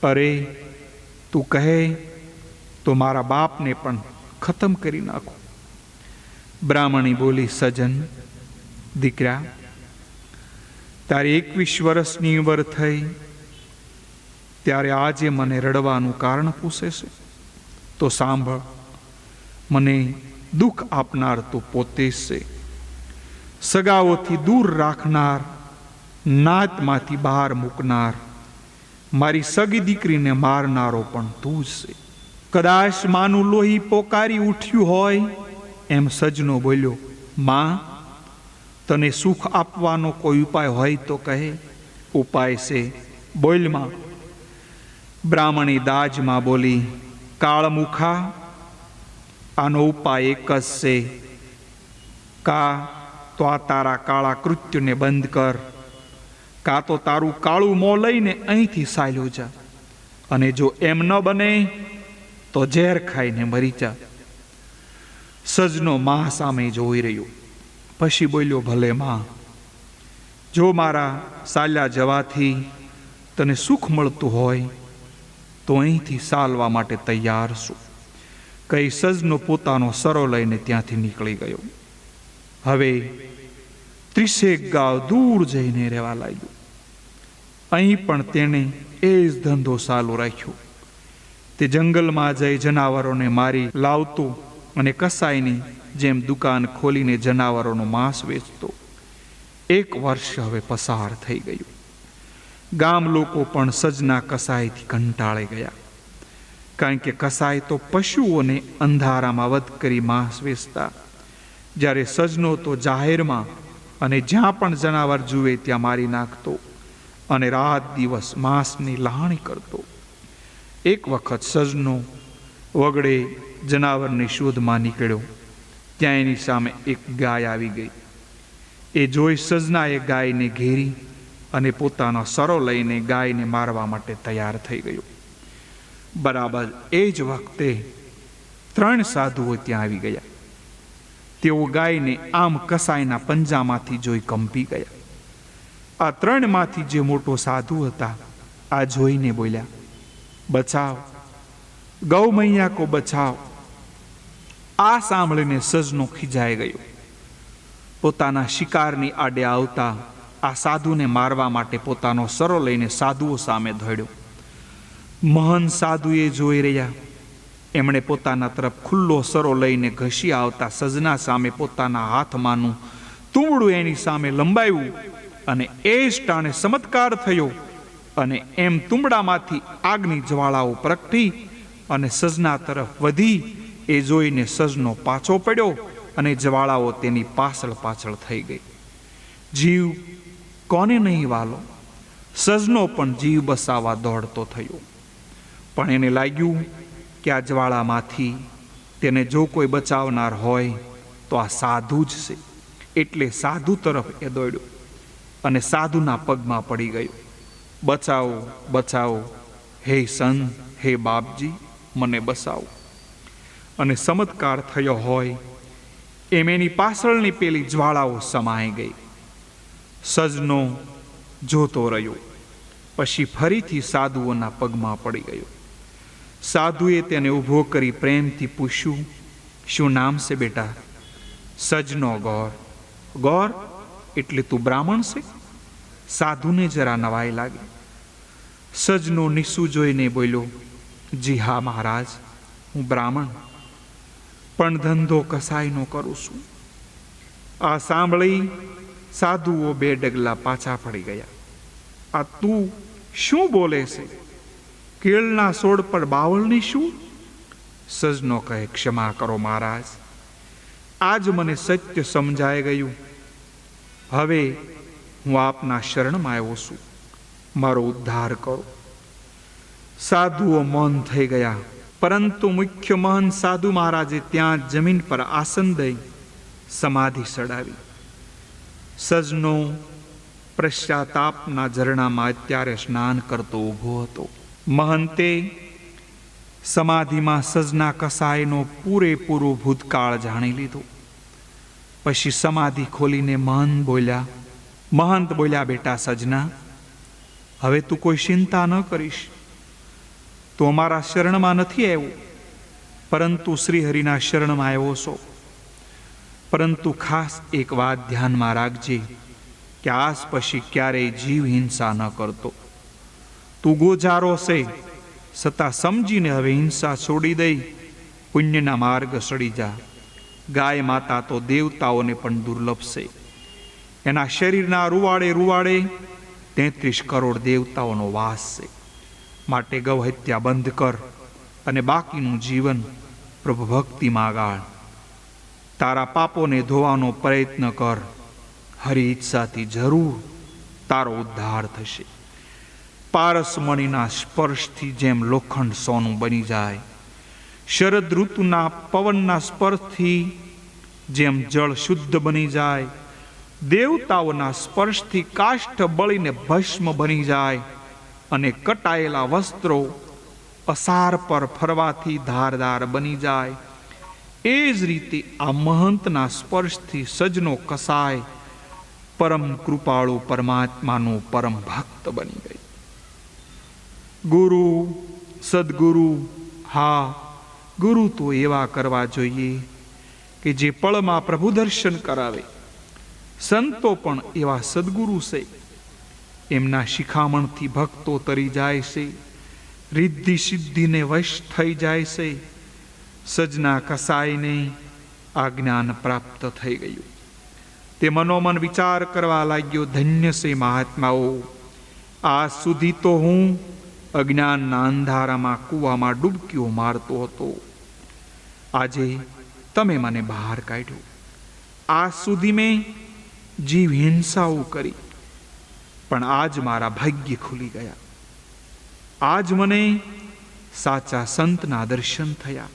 અરે તું કહે તો મારા બાપને પણ ખતમ કરી નાખું. બ્રાહ્મણી બોલી, સજન દીકરા, તારી 21 વર્ષની ઉંમર થઈ ત્યારે આજે મને રડવાનું કારણ પૂછે છે? તો સાંભળ, મને દુઃખ આપનાર તો પોતે જ છે. સગાઓથી દૂર રાખનાર, નાતમાંથી બહાર મૂકનાર, મારી સગી દીકરીને મારનારો પણ તું જ છે. કદાચ માનું લોહી પોકારી ઉઠ્યું હોય એમ સજનો બોલ્યો. માં, તને સુખ આપવાનો કોઈ ઉપાય હોય તો કહે. ઉપાય છે, બોલમાં. બ્રાહ્મણી દાજમાં બોલી, કાળમુખા, આનો ઉપાય એક જ છે. કા તો આ તારા કાળા કૃત્યને બંધ કર, કાં તો તારું કાળું મોં લઈને અહીંથી ચાલ્યો જા. અને જો એમ ન બને તો ઝેર ખાઈને મરી જા. સજનો મા સામે જોઈ રહ્યો. પછી બોલ્યો, ભલે માં, જો મારા ચાલ્યા જવાથી તને સુખ મળતું હોય તો અહીંથી ચાલવા માટે તૈયાર છું. કઈ સજનો પોતાનો સરો લઈને ત્યાંથી નીકળી ગયો. હવે 30 ગાંવ દૂર જઈને રહેવા લાગ્યો. અહીં પણ તેણે એ જ ધંધો ચાલુ રાખ્યો. તે જંગલમાં જઈ જનાવરોને મારી લાવતો અને કસાઈની જેમ દુકાન ખોલીને જનાવરોનું માંસ વેચતો. 1 વર્ષ હવે પસાર થઈ ગયું. ગામ લોકો પણ સજના કસાઈથી કંટાળી ગયા, કારણ કે કસાઈ તો પશુઓને અંધારામાં વધ કરી માંસ વેચતા, જ્યારે સજનો તો જાહેરમાં અને જ્યાં પણ જનાવર જુએ ત્યાં મારી નાખતો અને રાત દિવસ માંસની લાહણી કરતો. એક વખત સજનો વગડે જનાવરની શોધમાં નીકળ્યો. ત્યાં એની સામે એક ગાય આવી ગઈ. એ જોઈ સજનાએ ગાયને ઘેરી અને પોતાનો સરો લઈને ગાયને મારવા માટે તૈયાર થઈ ગયો. બરાબર એ જ વખતે 3 સાધુઓ ત્યાં આવી ગયા. તેઓ ગાયને આમ કસાઈના પંજામાંથી જોઈ કંપી ગયા. આ 3માંથી જે મોટો સાધુ હતા આ જોઈને બોલ્યા, બચાવ, ગૌ મૈયા કો બચાવ. આ સાંભળીને સજનો ખીજાઈ ગયો. પોતાના શિકારની આડે આવતા આ સાધુને મારવા માટે પોતાનો સરો લઈને સાધુઓ સામે દોડ્યો. મહાન સાધુએ જોઈ રહ્યા. એમણે પોતાના તરફ ખુલ્લો સરો લઈને ઘસી આવતા સજના સામે પોતાના હાથમાંનું તુંબડું એની સામે લંબાવ્યું અને એ જ ટાણે ચમત્કાર થયો અને એમ તુંબડામાંથી આગની જ્વાળાઓ પ્રગટી અને સજના તરફ વધી. એ જોઈને સજનો પાછો પડ્યો અને જ્વાળાઓ તેની પાછળ થઈ ગઈ. જીવ કોને નહીં વાલો? સજનો પણ જીવ બસાવવા દોડતો થયો, પણ એને લાગ્યું કે આ જ્વાળામાંથી તેને જો કોઈ બચાવનાર હોય તો આ સાધુ જ છે. એટલે સાધુ તરફ એ દોડ્યો અને સાધુના પગમાં પડી ગયો. બચાવો, બચાવો, હે સંત, હે બાપજી, મને બસાવો. અને ચમત્કાર થયો હોય એમ એની પાછળની પેલી જ્વાળાઓ સમાઈ ગઈ. સજનો જોતો રહ્યો. પછી ફરીથી સાધુઓના પગમાં પડી ગયો. સાધુએ તેને ઊભો કરી પ્રેમથી પૂછ્યું, શું નામ છે બેટા? સજનો ગોર. ગોર એટલે તું બ્રાહ્મણ છે? સાધુને જરા નવાઈ લાગી. સજનો નિસ્સુ જોઈને બોલ્યો, જી હા મહારાજ, હું બ્રાહ્મણ, પણ ધંધો કસાઈનો કરું છું. આ સાંભળી સાધુઓ 2 ડગલા પાછા પડી ગયા. આ તું શું બોલે છે? કેળના છોડ પર બાવળની શું? સજનો કહે, ક્ષમા કરો મહારાજ, આજ મને સત્ય સમજાઈ ગયું. હવે હું આપના શરણમાં આવ્યો છું, મારો ઉદ્ધાર કરો. સાધુઓ મૌન થઈ ગયા, પરંતુ મુખ્ય મહાન સાધુ મહારાજે ત્યાં જમીન પર આસન દઈ સમાધિ ચડાવી. સજનો પશ્ચાતાપના ઝરણામાં અત્યારે સ્નાન કરતો ઊભો હતો. મહંતે સમાધિમાં સજના કસાઈનો પૂરેપૂરો ભૂતકાળ જાણી લીધો. પછી સમાધિ ખોલીને મહંત બોલ્યા, બેટા સજના, હવે તું કોઈ ચિંતા ન કરીશ. તું અમારા શરણમાં નથી આવ્યો, પરંતુ શ્રીહરિના શરણમાં આવ્યો છો. પરંતુ ખાસ એક વાત ધ્યાનમાં રાખજે કે આજ પછી ક્યારેય જીવ હિંસા ન કરતો. તું ગોજારો છે, છતાં સમજીને હવે હિંસા છોડી દઈ પુણ્યના માર્ગ સડી જા. ગાય માતા તો દેવતાઓને પણ દુર્લભ છે. એના શરીરના રૂવાડે 33 કરોડ દેવતાઓનો વાસ છે. માટે ગૌ હત્યા બંધ કર અને બાકીનું જીવન પ્રભુ ભક્તિમાં ગાળ. તારા પાપોને ધોવાનો પ્રયત્ન કર. હરિ ઈચ્છાથી જરૂર તારો ઉદ્ધાર થશે. પારસમણીના સ્પર્શથી જેમ લોખંડ સોનું બની જાય, શરદ ઋતુના પવનના સ્પર્શથી જેમ જળ શુદ્ધ બની જાય, દેવતાઓના સ્પર્શથી કાષ્ઠ બળીને ભસ્મ બની જાય અને કટાયેલા વસ્ત્રો અસાર પર ફરવાથી ધારદાર બની જાય, એ જ રીતે આ મહંતના સ્પર્શથી સજનો કસાય પરમ કૃપાળુ પરમાત્માનો પરમ ભક્ત બની ગઈ. ગુરુ, સદગુરુ, હા ગુરુ તો એવા કરવા જોઈએ કે જે પળમાં પ્રભુ દર્શન કરાવે. સંતો પણ એવા સદગુરુ છે, એમના શિખામણથી ભક્તો તરી જાય છે, રિદ્ધિ સિદ્ધિને વશ થઈ જાય છે. સજના કસાઈને આ જ્ઞાન પ્રાપ્ત થઈ ગયું. તે મનોમન વિચાર કરવા લાગ્યો, ધન્ય છે મહાત્માઓ, આજ સુધી તો હું અજ્ઞાનના અંધારામાં કૂવામાં ડૂબકીઓ મારતો હતો, આજે તમે મને બહાર કાઢ્યો. આજ સુધી મેં જીવ હિંસાઓ કરી, પણ આજ મારા ભાગ્ય ખુલી ગયા. આજ મને સાચા સંતના દર્શન થયા,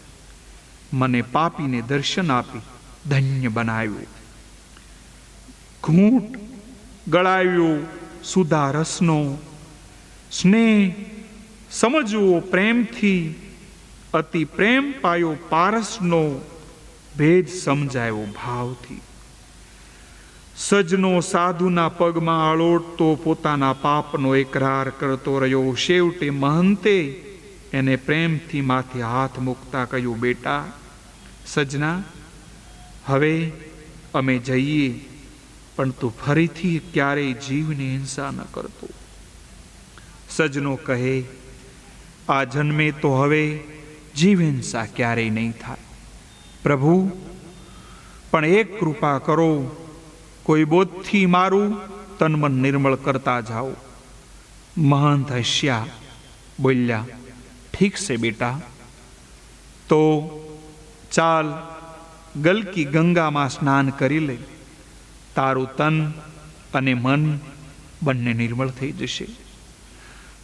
મને પાપીને દર્શન આપી ધન્ય બનાવ્યો. ઘૂંટ ગળાવ્યો સુધા રસનો, સ્નેહ સમજવો પ્રેમથી, અતિ પ્રેમ પાયો પારસનો, ભેદ સમજાયો ભાવથી. સજનો સાધુના પગમાં આળોટતો પોતાના પાપનો એકરાર કરતો રહ્યો. છેવટે મહંતે એને પ્રેમથી માથે હાથ મૂકતા કહ્યું, બેટા સજના, હવે અમે જઈએ, પણ તું ફરીથી ક્યારેય જીવને હિંસા ન કરતો. સજનો કહે, આ જન્મે તો હવે જીવ હિંસા ક્યારેય નહીં થાય. પ્રભુ પણ એક કૃપા કરો, કોઈ બોધથી મારું તનમન નિર્મળ કરતા જાઓ. મહંત હસ્યા, બોલ્યા, ઠીક છે બેટા, તો ચાલ ગલકી ગંગામાં સ્નાન કરી લે, તારું તન અને મન બંને નિર્મળ થઈ જશે.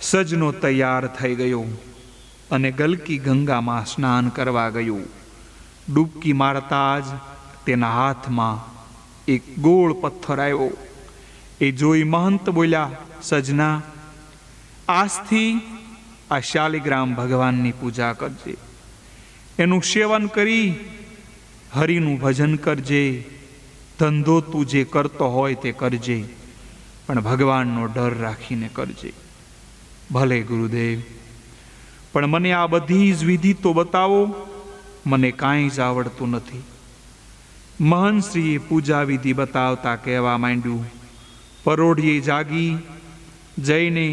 સજનો તૈયાર થઈ ગયો અને ગલકી ગંગામાં સ્નાન કરવા ગયો. ડૂબકી મારતા જ તેના હાથમાં એક ગોળ પથ્થર આવ્યો. એ જોઈ મહંત બોલ્યા, સજના, આજથી આ શાલિગ્રામ ભગવાનની પૂજા કરજે, એનું સેવન કરી હરિનું ભજન કરજે, ધંધો તું જે કરતો હોય તે કરજે, પણ ભગવાનનો ડર રાખીને કરજે. ભલે ગુરુદેવ, પણ મને આ બધી જ વિધિ તો બતાવો, મને કાંઈ જ આવડતું નથી. મહંતશ્રીએ પૂજા વિધિ બતાવતા કહેવા માંડ્યું, પરોઢીએ જાગી જઈને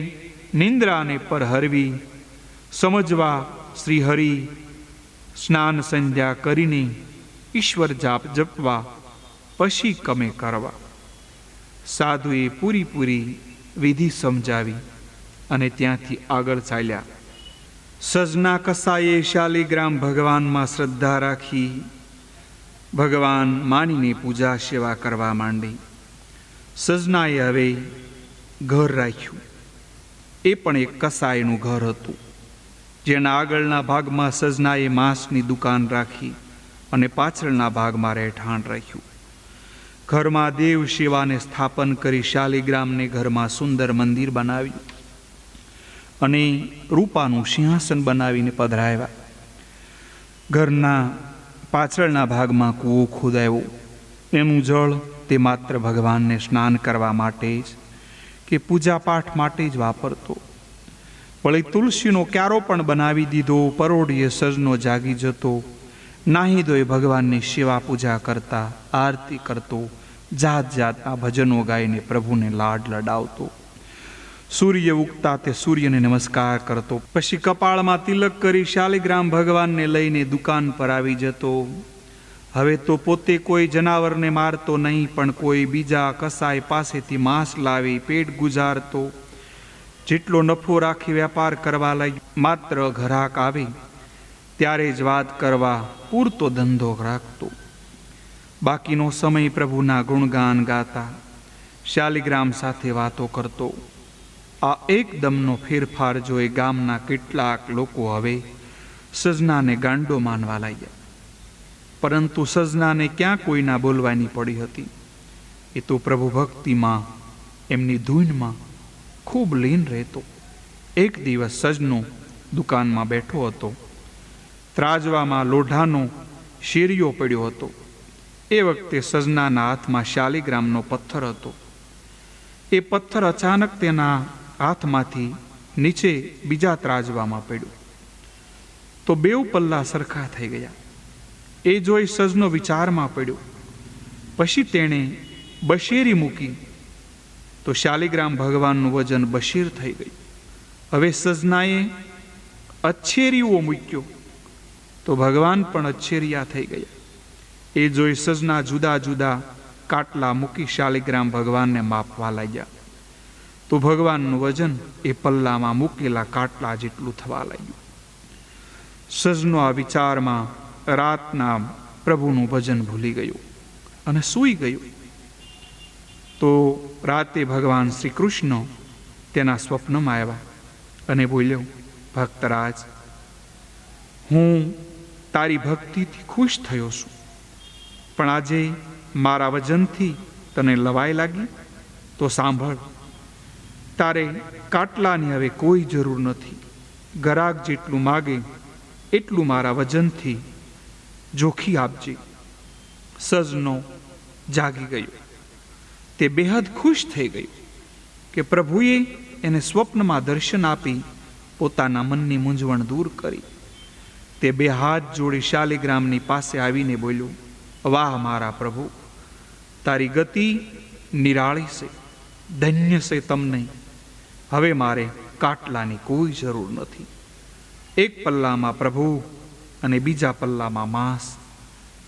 નિંદ્રાને પર હરવી, સમજવા શ્રી હરિ, સ્નાન સંધ્યા કરીને ઈશ્વર જાપ જપવા, પછી કમે કરવા. સાધુએ પૂરી વિધિ સમજાવી અને ત્યાંથી આગળ ચાલ્યા. સજના કસાયે શાલિગ્રામ ભગવાનમાં શ્રદ્ધા રાખી ભગવાન માનીને પૂજા સેવા કરવા માંડી. સજનાએ હવે ઘર રાખ્યું. એ પણ એક કસાયનું ઘર હતું, જેના આગળના ભાગમાં સજનાએ માંસની દુકાન રાખી અને પાછળના ભાગમાં રહેઠાણ રાખ્યું. ઘરમાં દેવ સેવાને સ્થાપન કરી શાલિગ્રામને ઘરમાં સુંદર મંદિર બનાવ્યું અને રૂપાનું સિંહાસન બનાવીને પધરાવ્યા. ઘરના પાછળના ભાગમાં કૂવો ખોદાયો. એનું જળ તે માત્ર ભગવાનને સ્નાન કરવા માટે જ કે પૂજા પાઠ માટે જ વાપરતો. વળી તુલસીનો ક્યારો પણ બનાવી દીધો. પરોઢીએ સજનો જાગી જતો, નાહી ધોઈ ભગવાનની સેવા પૂજા કરતા, આરતી કરતો, જાત જાતના ભજનો ગાઈને પ્રભુને લાડ લડાવતો. સૂર્ય ઉગતા તે સૂર્યને નમસ્કાર કરતો, પછી કપાળમાં તિલક કરી શાલિગ્રામ ભગવાનને લઈને દુકાન પર આવી જતો. હવે તો પોતે કોઈ જનાવરને મારતો નહીં, પણ કોઈ બીજા કસાય પાસેથી માંસ લાવી પેટ ગુજારતો. જેટલો નફો રાખી વેપાર કરવા લાગ્યો. માત્ર ઘરાક આવે ત્યારે જ વાત કરવા પૂરતો ધંધો રાખતો. બાકીનો સમય પ્રભુના ગુણગાન ગાતા શાલિગ્રામ સાથે વાતો કરતો. આ એકદમનો ફેરફાર જોઈ ગામના કેટલાક લોકો હવે સજનાને ગાંડો માનવા લાગ્યા. પરંતુ સજનાને ક્યાં કોઈના બોલવાની પડી હતી. એ તો પ્રભુ ભક્તિમાં, એમની ધૂનમાં ખૂબ લીન રહેતો. એક દિવસ સજનો દુકાનમાં બેઠો હતો. ત્રાજવામાં લોઢાનો શેરીઓ પડ્યો હતો. એ વખતે સજનાના હાથમાં શાલિગ્રામનો પથ્થર હતો. એ પથ્થર અચાનક તેના હાથમાંથી નીચે બીજા ત્રાજવામાં પડ્યો તો બેઉ પલ્લા સરખા થઈ ગયા. એ જોઈ સજનો વિચારમાં પડ્યો. પછી તેણે બશેરી મૂકી તો શાલિગ્રામ ભગવાનનું વજન બશીર થઈ ગયું. હવે સજનાએ અચ્છેરીઓ મૂક્યો તો ભગવાન પણ અચ્છેરિયા થઈ ગયા. એ જોઈ સજના જુદા જુદા કાટલા મૂકી શાલિગ્રામ ભગવાનને માપવા લાગ્યા તો ભગવાનનું વજન એ પલ્લામાં મૂકેલા કાટલા જેટલું થવા લાગ્યું. સજનો આ વિચારમાં રાતના પ્રભુનું ભજન ભૂલી ગયું અને સૂઈ ગયું. તો રાતે ભગવાન શ્રી કૃષ્ણ તેના સ્વપ્નમાં આવ્યા અને બોલ્યો, ભક્તરાજ, હું તારી ભક્તિથી ખુશ થયો છું, પણ આજે મારા વજનથી તને લવાઈ લાગી તો સાંભળ, તારે કાટલાની હવે કોઈ જરૂર નથી. ગરાક જેટલું માગે એટલું મારા વજનથી જોખી આપજે. સજનો જાગી ગયો. તે બેહદ ખુશ થઈ ગયો કે પ્રભુએ એને સ્વપ્નમાં દર્શન આપી પોતાના મનની મૂંઝવણ દૂર કરી. તે બે હાથ જોડી શાલિગ્રામની પાસે આવીને બોલ્યો, વાહ મારા પ્રભુ, તારી ગતિ નિરાળી છે, ધન્ય છે તમને. હવે મારે કાટલાની કોઈ જરૂર નથી. એક પલ્લામાં પ્રભુ અને બીજા પલ્લામાં માંસ,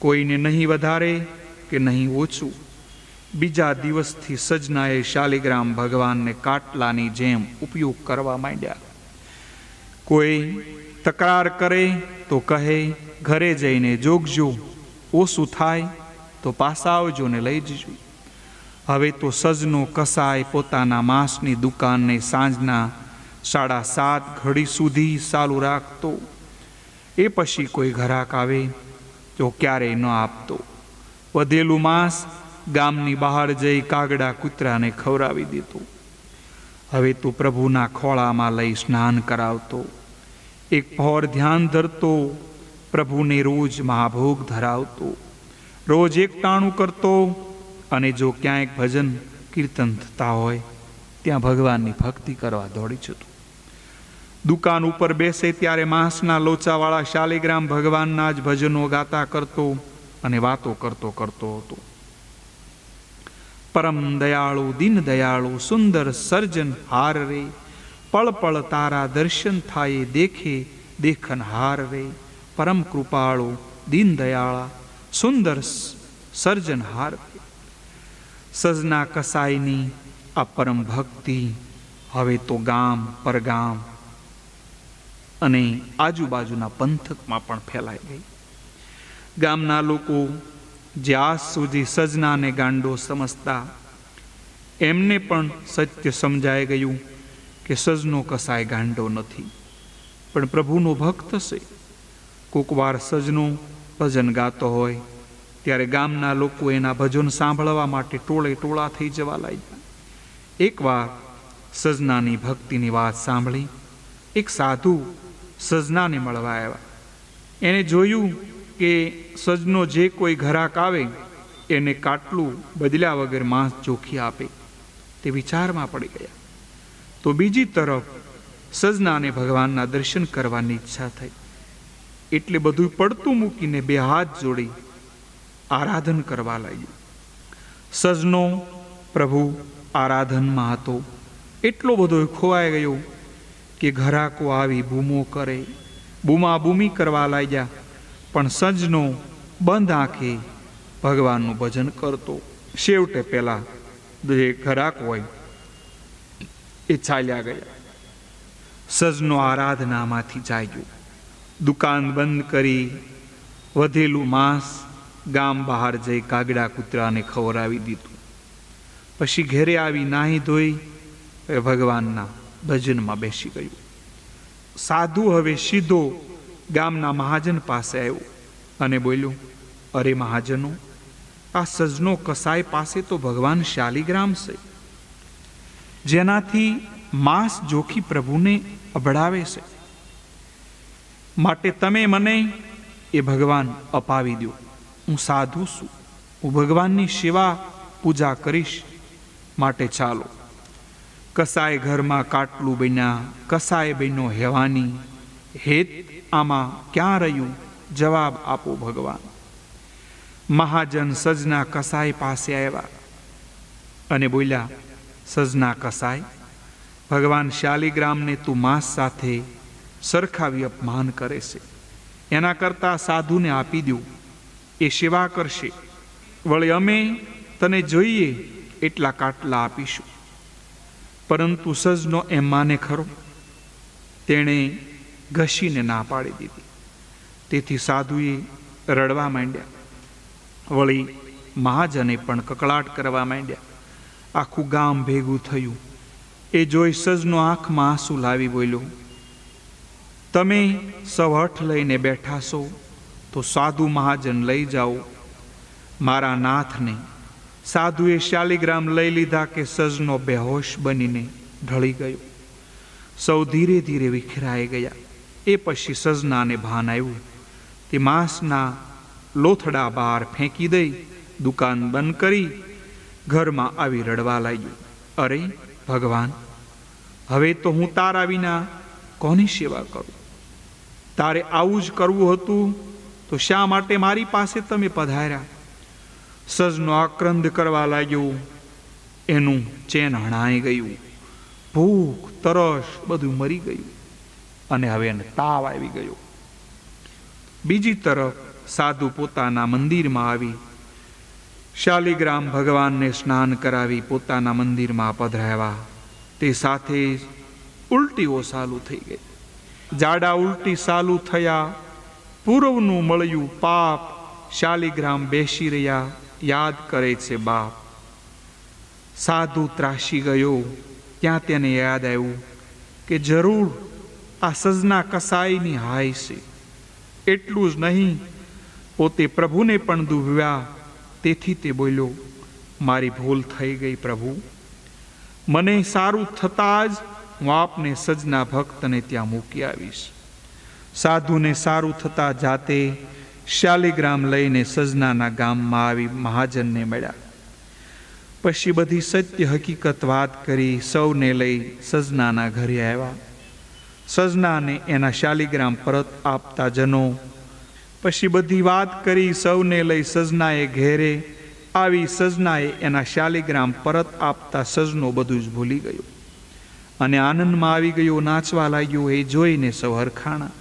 કોઈને નહીં વધારે કે નહીં ઓછું. બીજા દિવસથી સજનાએ શાલિગ્રામ ભગવાનને કાટલાની જેમ ઉપયોગ કરવા માંડ્યા. કોઈ તકરાર કરે તો કહે, ઘરે જઈને જોગજો, ઓછું થાય તો પાછા આવજો ને લઈ જજો. હવે તો સજનો કસાય પોતાના માંસની દુકાનને સાંજના 7:30 ઘડી સુધી ચાલુ રાખતો. એ પછી કોઈ ઘરાક આવે તો ક્યારેય ન આપતો. વધેલું માંસ ગામની બહાર જઈ કાગડા કૂતરાને ખવડાવી દેતો. હવે તો પ્રભુના ખોળામાં લઈ સ્નાન કરાવતો. એક પહોર ધ્યાન ધરતો. પ્રભુને રોજ મહાભોગ ધરાવતો. રોજ એક ટાણું કરતો અને જો ક્યાંક ભજન કીર્તન થતા હોય ત્યાં ભગવાનની ભક્તિ કરવા દોડી જતો. દુકાન ઉપર બેસે ત્યારે માંસના લોચાવાળા શાલિગ્રામ ભગવાનના જ ભજનો ગાતા કરતો અને વાતો કરતો હતો. પરમ દયાળુ દીન દયાળુ સુંદર સર્જન હાર રે, પળ પળ તારા દર્શન થાય દેખે દેખન હાર રે. પરમ કૃપાળુ દીન દયાળા સુંદર સર્જન હાર રે. સજના કસાઈની આ પરમ ભક્તિ હવે તો ગામ પરગામ અને આજુબાજુના પંથકમાં પણ ફેલાઈ ગઈ. ગામના લોકો જે આજ સુધી સજનાને ગાંડો સમજતા, એમને પણ સત્ય સમજાઈ ગયું કે સજનો કસાય ગાંડો નથી, પણ પ્રભુનો ભક્ત છે. કોક વાર સજનો ભજન ગાતો હોય ત્યારે ગામના લોકો એના ભજન સાંભળવા માટે ટોળે ટોળા થઈ જવા લાગ્યા. એકવાર સજનાની ભક્તિની વાત સાંભળી એક સાધુ સજનાને મળવા આવ્યા. એને જોયું કે સજનો જે કોઈ ઘરાક આવે એને કાટલું બદલ્યા વગર માંસ ચોખી આપે. તે વિચારમાં પડી ગયા. તો બીજી તરફ સજનાને ભગવાનના દર્શન કરવાની ઈચ્છા થઈ. એટલે બધું પડતું મૂકીને બે હાથ જોડી આરાધન કરવા લાગ્યું. સજનો પ્રભુ આરાધનમાં હતો. એટલો બધો ખોવાઈ ગયો કે ઘરાકો આવી બૂમો કરે, બૂમાબૂમી કરવા લાગ્યા. પણ સજનો બંધ આંખે ભગવાનનું ભજન કરતો. છેવટે પેલા જે ઘરાક હોય એ ચાલ્યા ગયા. સજનો આરાધનામાંથી જાગ્યો. દુકાન બંધ કરી વધેલું માંસ ગામ બહાર જઈ કાગડા કૂતરાને ખવડાવી દીધું. પછી ઘેરે આવી નાહી ધોઈ ભગવાનના ભજનમાં બેસી ગયું. સાધુ હવે સીધો ગામના મહાજન પાસે આવ્યો અને બોલ્યો, અરે મહાજનો, આ સજનો કસાય પાસે તો ભગવાન શાલિગ્રામ છે, જેનાથી માંસ જોખી પ્રભુને અભડાવે છે. માટે તમે મને એ ભગવાન અપાવી દો. હું સાધુ છું, હું ભગવાનની સેવા પૂજા કરીશ. માટે ચાલો. કસાય ઘરમાં કાટલું બન્યા, કસાય બન્યો હેવાની. હેત આમાં ક્યાં રહ્યું? જવાબ આપો ભગવાન. મહાજન સજના કસાય પાસે આવ્યા અને બોલ્યા, સજના કસાય, ભગવાન શાલિગ્રામને તું માંસ સાથે સરખાવી અપમાન કરે છે. એના કરતાં સાધુને આપી દઉં, એ સેવા કરશે. વળી અમે તને જોઈએ એટલા કાટલા આપીશું. પરંતુ સજનો એમ માને ખરો? તેણે ઘસીને ના પાડી દીધી. તેથી સાધુએ રડવા માંડ્યા. વળી મહાજને પણ કકળાટ કરવા માંડ્યા. આખું ગામ ભેગું થયું. એ જોઈ સજનો આંખમાં આંસુ લાવી બોલ્યો, તમે સૌ હઠ લઈને બેઠા છો તો સાધુ મહાજન લઈ જાઓ મારા નાથને. સાધુએ શાલિગ્રામ લઈ લીધા કે સજનો બેહોશ બનીને ઢળી ગયો. સૌ ધીરે ધીરે વિખેરાઈ ગયા. એ પછી સજનાને ભાન આવ્યું. તે માંસના લોથડા બહાર ફેંકી દઈ દુકાન બંધ કરી ઘરમાં આવી રડવા લાગ્યું. અરે ભગવાન, હવે તો હું તારા વિના કોની સેવા કરું? તારે આવું જ કરવું હતું તો શા માટે મારી પાસે તમે પધાર્યા? સજનો આક્રંદ કરવા લાગ્યો. એનું ચેન હણાઈ ગયું. ભૂખ તરસ બધું મરી ગયું અને હવે એને તાવ આવી ગયો. બીજી તરફ સાધુ પોતાના મંદિરમાં આવી શાલિગ્રામ ભગવાનને સ્નાન કરાવી પોતાના મંદિરમાં પધરાવ્યા. તે સાથે ઉલટીઓ ચાલુ થઈ ગઈ. જાડા ઉલટી ચાલુ થયા. પૂર્વનું મળ્યું પાપ શાલિગ્રામ બેસી રહ્યા, યાદ કરે છે બાપ. સાધુ ત્રાસી ગયો. ત્યાં તેને યાદ આવ્યું કે જરૂર આ સજના કસાઈની હાય છે. એટલું જ નહીં, પોતે પ્રભુને પણ દુભવ્યા. તેથી તે બોલ્યો, મારી ભૂલ થઈ ગઈ પ્રભુ. મને સારું થતાં જ હું આપને સજના ભક્તને ત્યાં મૂકી આવીશ. સાધુને સારું થતાં જાતે શાલિગ્રામ લઈને સજનાના ગામમાં આવી મહાજનને મળ્યા. પછી બધી સત્ય હકીકત વાત કરી સૌને લઈ સજનાના ઘરે આવ્યા. સજનાને એના શાલિગ્રામ પરત આપતા જનો. પછી બધી વાત કરી સૌને લઈ સજનાએ ઘેરે આવી. સજનાએ એના શાલિગ્રામ પરત આપતા સજનો બધું જ ભૂલી ગયો અને આનંદમાં આવી ગયો, નાચવા લાગ્યો. એ જોઈને સૌ હરખાણા.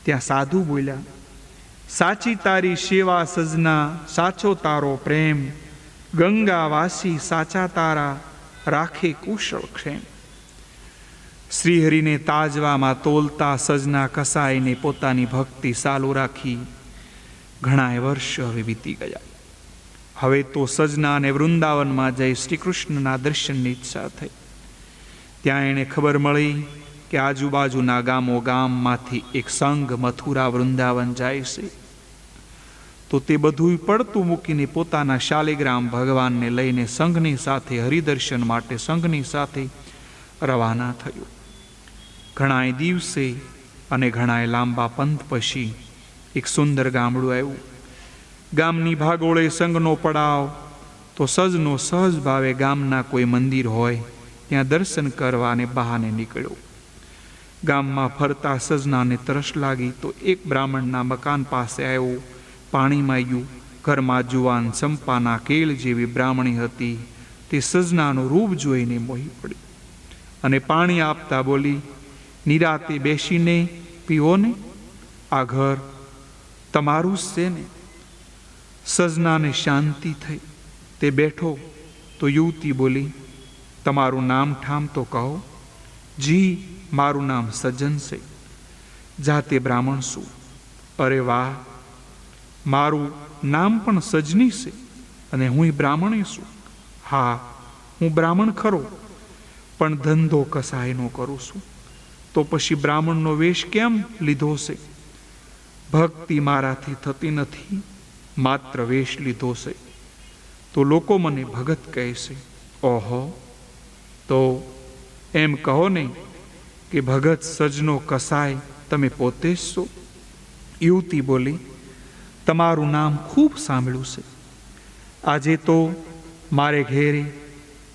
ત્યાં સાધુ બોલ્યા, સાચી તારી સેવા સજના, સાચો તારો પ્રેમ. ગંગાવાસી સાચા તારા રાખે કુશળ ક્ષેમ. શ્રીહરિને તાજવામાં તોલતા સજના કસાઈને પોતાની ભક્તિ ચાલુ રાખી. ઘણાય વર્ષ હવે વીતી ગયા. હવે તો સજનાને વૃંદાવનમાં જઈ શ્રી કૃષ્ણના દર્શનની ઈચ્છા થઈ. ત્યાં એણે ખબર મળી કે આજુબાજુના ગામોગામમાંથી એક સંઘ મથુરા વૃંદાવન જાય છે. તો તે બધું પડતું મૂકીને પોતાના શાલિગ્રામ ભગવાનને લઈને સંઘની સાથે હરિદર્શન માટે સંઘની સાથે રવાના થયો. ઘણાય દિવસે અને ઘણાય લાંબા પંથ પછી એક સુંદર ગામડું આવ્યું. ગામની ભાગોળે સંઘનો પડાવ. તો સજનો સહજ ભાવે ગામના કોઈ મંદિર હોય ત્યાં દર્શન કરવાને બહાને નીકળ્યો. ગામમાં ફરતા સજનાને તરસ લાગી તો એક બ્રાહ્મણના મકાન પાસે આવ્યો. પાણી માંગ્યું. ઘરમાં જુવાન ચંપાના કેળ જેવી બ્રાહ્મણી હતી. તે સજનાનું રૂપ જોઈને મોહી પડી અને પાણી આપતા બોલી, નિરાતે બેસીને પીવો ને, આ ઘર તમારું જ છે ને. સજનાને શાંતિ થઈ. તે બેઠો તો યુવતી બોલી, તમારું નામ ઠામ તો કહો. જી, મારું નામ સજ્જન છે. જાતે બ્રાહ્મણ છું. અરે વાહ, મારું નામ પણ સજની છે અને હું બ્રાહ્મણી છું. હા, હું બ્રાહ્મણ ખરો, પણ ધંધો કસાયનો કરું છું. તો પછી બ્રાહ્મણનો વેશ કેમ લીધો છે? ભક્તિ મારાથી થતી નથી, માત્ર વેશ લીધો છે. તો લોકો મને ભગત કહે છે. ઓહો, તો એમ કહો ને કે ભગત સજનો કસાય તમે પોતે જ છો? યુવતી બોલી, તમારું નામ ખૂબ સાંભળ્યું છે. આજે તો મારે ઘેરે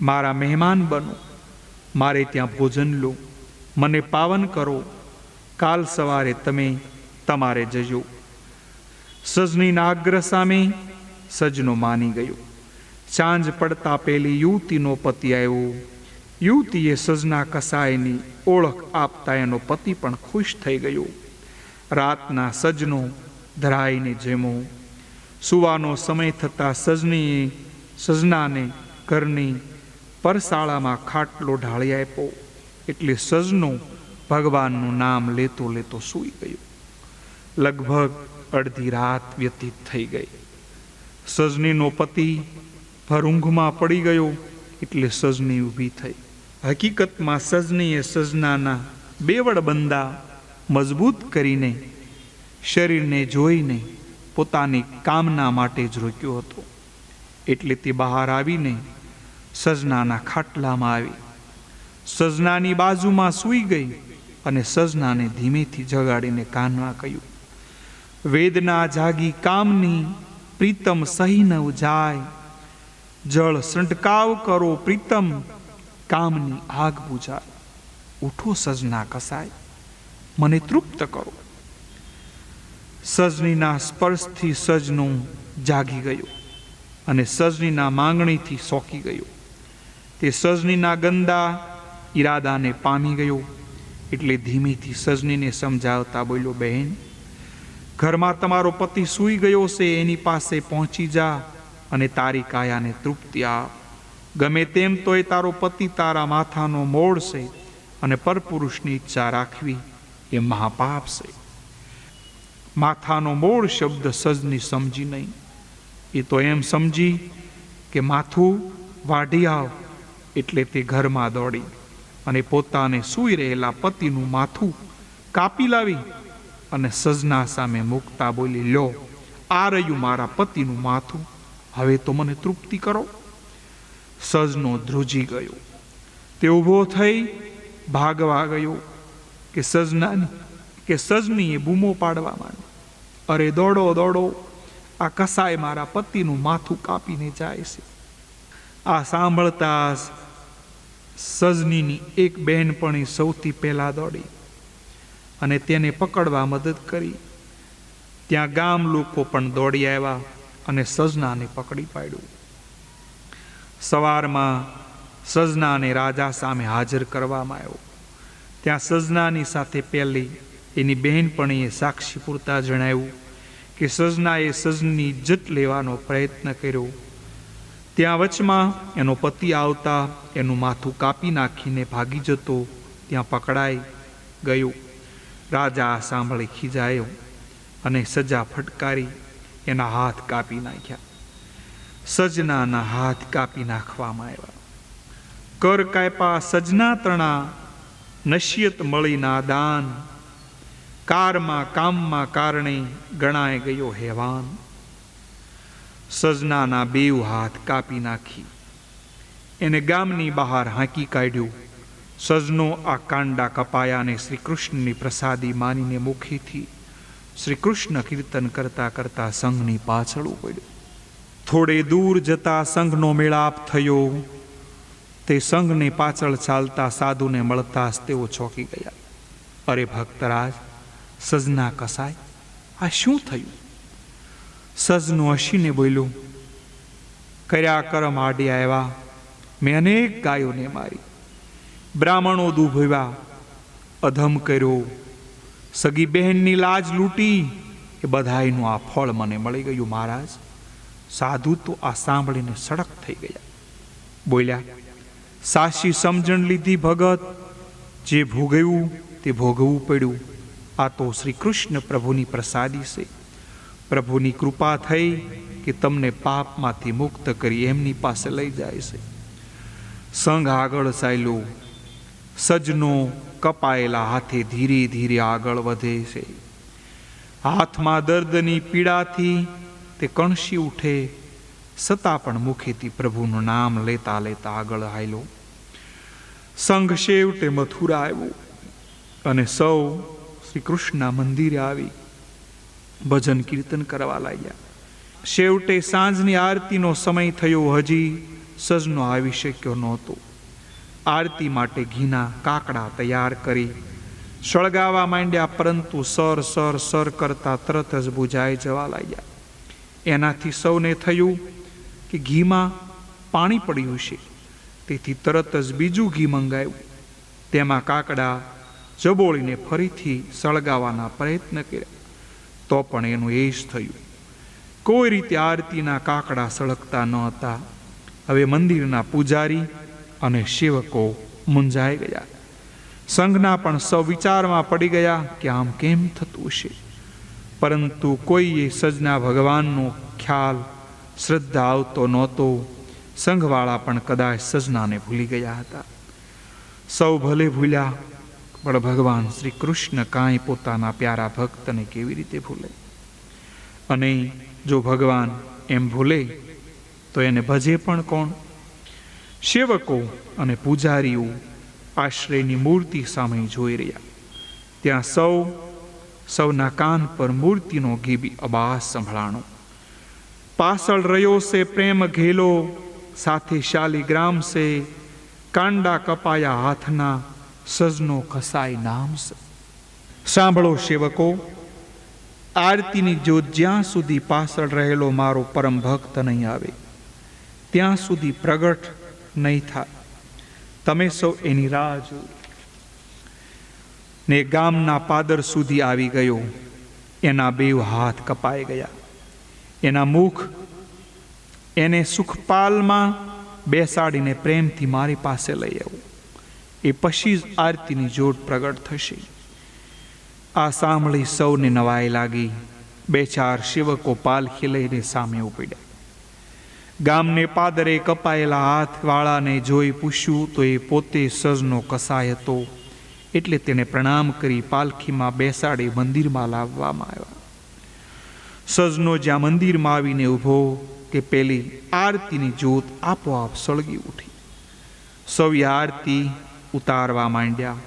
મારા મહેમાન બનો, મારે ત્યાં ભોજન લો, મને પાવન કરો. કાલ સવારે તમે તમારે જજો. સજનીના આગ્રહ સામે સજનો માની ગયો. સાંજ પડતા પહેલી યુવતીનો પતિ આવ્યો. યુવતીએ સજના કસાયની ઓળખ આપતા એનો પતિ પણ ખુશ થઈ ગયો. રાતના સજનો ધરાઈને જેમો. સુવાનો સમય થતાં સજનાને ઘરની પરસાળામાં ખાટલો ઢાળી આપ્યો. એટલે સજનો ભગવાનનું નામ લેતો લેતો સૂઈ ગયો. લગભગ અડધી રાત વ્યતીત થઈ ગઈ. સજનીનો પતિ ભર ઊંઘમાં પડી ગયો એટલે સજની ઊભી થઈ. હકીકતમાં સજનીએ સજનાના બેવડ બંદા મજબૂત કરીને શરીરને જોઈને પોતાની કામના માટે જ રોક્યો હતો. એટલે તે બહાર આવીને સજનાના ખાટલામાં આવી, સજનાની બાજુમાં સૂઈ ગઈ અને સજનાને ધીમેથી જગાડીને કાનમાં કહ્યું, વેદના જાગી કામની, પ્રીતમ સહી ન જાય. જળ સંટકાવ કરો પ્રીતમ, કામની આગ બુઝાય. ઉઠો સજના કસાય, મને તૃપ્ત કરો. સજનીના સ્પર્શથી સજનો જાગી ગયો અને સજનીના માંગણીથી સોંકી ગયો. તે સજનીના ગંદા ઈરાદાને પામી ગયો. એટલે ધીમેથી સજનીને સમજાવતા બોલ્યો, બહેન, ઘરમાં તમારો પતિ સૂઈ ગયો છે, એની પાસે પહોંચી જા અને તારી કાયાને તૃપ્તિ આપ. ગમે તેમ તોય તારો પતિ તારા માથાનો મોડ છે અને પરપુરુષની ઈચ્છા રાખવી એ મહાપાપ છે. માથાનો મોડ શબ્દ સજની સમજી નહીં. એ તો એમ સમજી કે માથું વાઢી આવ. એટલે તે ઘરમાં દોડી અને પોતાને સૂઈ રહેલા પતિનું માથું કાપી લાવી અને સજના સામે મૂકતા બોલી, લ્યો, આ રહ્યું મારા પતિનું માથું, હવે તો મને તૃપ્તિ કરો. સજનો ધ્રુજી ગયો. તે ઊભો થઈ ભાગવા ગયો કે સજનીએ બૂમો પાડવા માંડી, અરે દોડો દોડો, આ કસાય મારા પતિનું માથું કાપીને જાય છે. આ સાંભળતા સજનીની એક બહેનપણી સૌથી પહેલા દોડી અને તેને પકડવા મદદ કરી. ત્યાં ગામ લોકો પણ દોડી આવ્યા અને સજનાને પકડી પાડ્યું. સવારમાં સજનાને રાજા સામે હાજર કરવામાં આવ્યો. ત્યાં સજનાની સાથે પહેલી એની બહેનપણીએ સાક્ષી પૂરતા જણાવ્યું કે સજનાએ સજની ઇજ્જત લેવાનો પ્રયત્ન કર્યો. ત્યાં વચમાં એનો પતિ આવતા એનું માથું કાપી નાખીને ભાગી જતો ત્યાં પકડાઈ ગયો. રાજા સાંભળી ખીજાયો અને સજા ફટકારી એના હાથ કાપી નાખ્યા. સજનાના હાથ કાપી નાખવામાં આવ્યા. કર કાપ્યા સજના તણા, નશ્યત મળીના દાન. કારમાં કામમાં કારણે ગણાય ગયો હેવાન. સજનાના બેવ હાથ કાપી નાખી એને ગામની બહાર હાંકી કાઢ્યું. સજનો આ કાંડા કપાયાને શ્રી કૃષ્ણની પ્રસાદી માનીને મુખેથી શ્રી કૃષ્ણ કીર્તન કરતા કરતા સંઘની પાછળ પડ્યો. થોડે દૂર જતા સંઘનો મેળાપ થયો. તે સંઘને પાછળ ચાલતા સાધુને મળતા જ તેઓ ચોંકી ગયા. અરે ભક્તરાજ, સજના કસાય, આ શું થયું? સજનો હસીને બોલ્યું, કર્યા કરમ આડી આવ્યા. મેં અનેક ગાયોને મારી, બ્રાહ્મણો દુભવ્યા, અધમ કર્યો, સગી બહેનની લાજ લૂંટી, એ બધાયનું આ ફળ મને મળી ગયું મહારાજ. સાધુ તો આ સાંભળીને સડક થઈ ગયા. બોલ્યા, સાચી સમજણ લીધી ભગત, જે ભોગવ્યું તે ભોગવવું પડ્યું. આ તો શ્રી કૃષ્ણ પ્રભુની પ્રસાદી છે. પ્રભુની કૃપા થઈ કે તમને પાપમાંથી મુક્ત કરી એમની પાસે લઈ જાય છે. સંઘ આગળ ચાલ્યો. સજનો કપાયેલા હાથે ધીરે ધીરે આગળ વધે છે. હાથમાં દર્દની પીડાથી તે કણસી ઉઠે, છતાં પણ મુખેથી પ્રભુનું નામ લેતા લેતા આગળ હાલ્યો. સંઘ છેવટે મથુરા આવ્યો અને સૌ શ્રી કૃષ્ણના મંદિરે આવી ભજન કીર્તન કરવા લાગ્યા. છેવટે સાંજની આરતીનો સમય થયો, હજી સજનો આવી શક્યો નહોતો. આરતી માટે ઘીના કાકડા તૈયાર કરી સળગાવવા માંડ્યા, પરંતુ સર સર સર કરતા તરત જ બુઝાઈ જવા લાગ્યા. એનાથી સૌને થયું કે ઘીમાં પાણી પડ્યું છે, તેથી તરત જ બીજું ઘી મંગાવ્યું. તેમાં કાકડા જબોળીને ફરીથી સળગાવવાના પ્રયત્ન કર્યા, તો પણ એનું એ જ થયું. કોઈ રીતે આરતીના કાકડા સળગતા ન હતા. હવે મંદિરના પૂજારી અને સેવકો મૂંઝાઈ ગયા. સંઘના પણ સૌ વિચારમાં પડી ગયા કે આમ કેમ થતું છે. પરંતુ કોઈએ સજના ભગવાનનો ખ્યાલ શ્રદ્ધા આવતો નહોતો. સંઘવાળા પણ કદાચ સજનાને ભૂલી ગયા હતા. સૌ ભલે ભૂલ્યા, પણ ભગવાન શ્રી કૃષ્ણ કાંઈ પોતાના પ્યારા ભક્તને કેવી રીતે ભૂલે? અને જો ભગવાન એમ ભૂલે તો એને ભજે પણ કોણ? સેવકો અને પૂજારીઓ આશ્રયની મૂર્તિ સામે જોઈ રહ્યા. ત્યાં સૌના કાન પર મૂર્તિનો ગીબી અવાજ સંભળાણો. પાછળ રહ્યો છે પ્રેમ ઘેલો, સાથે શાલિગ્રામ છે, કાંડા કપાયા હાથના, સજનો કસાય નામ છે. સાંભળો સેવકો, આરતીની જ્યોત જ્યાં સુધી પાછળ રહેલો મારો પરમ ભક્ત નહીં આવે ત્યાં સુધી પ્રગટ નહીં થાય. તમે સૌ એની રાહ જુઓ. ને ગામના પાદર સુધી આવી ગયો. એના બેવ હાથ કપાઈ ગયા. એના મુખ એને સુખપાલમાં બેસાડીને પ્રેમથી મારી પાસે લઈ આવું. એ પછી જ આરતીની જ્યોત પ્રગટ થશે. આ સાંભળી સૌને નવાઈ લાગી. બે ચાર સેવકો પાલખી લઈને સામે ઉપડ્યા. ગામને પાદરે કપાયેલા હાથવાળાને જોઈ પૂછ્યું તો એ પોતે સજનો કસાય હતો, એટલે તેને પ્રણામ કરી પાલખીમાં બેસાડી મંદિરમાં લાવવામાં આવ્યા. સજનો જ્યાં મંદિરમાં આવીને ઊભો કે પેલી આરતીની જ્યોત આપોઆપ સળગી ઉઠી. સૌએ આરતી ઉતારવા માંડ્યા.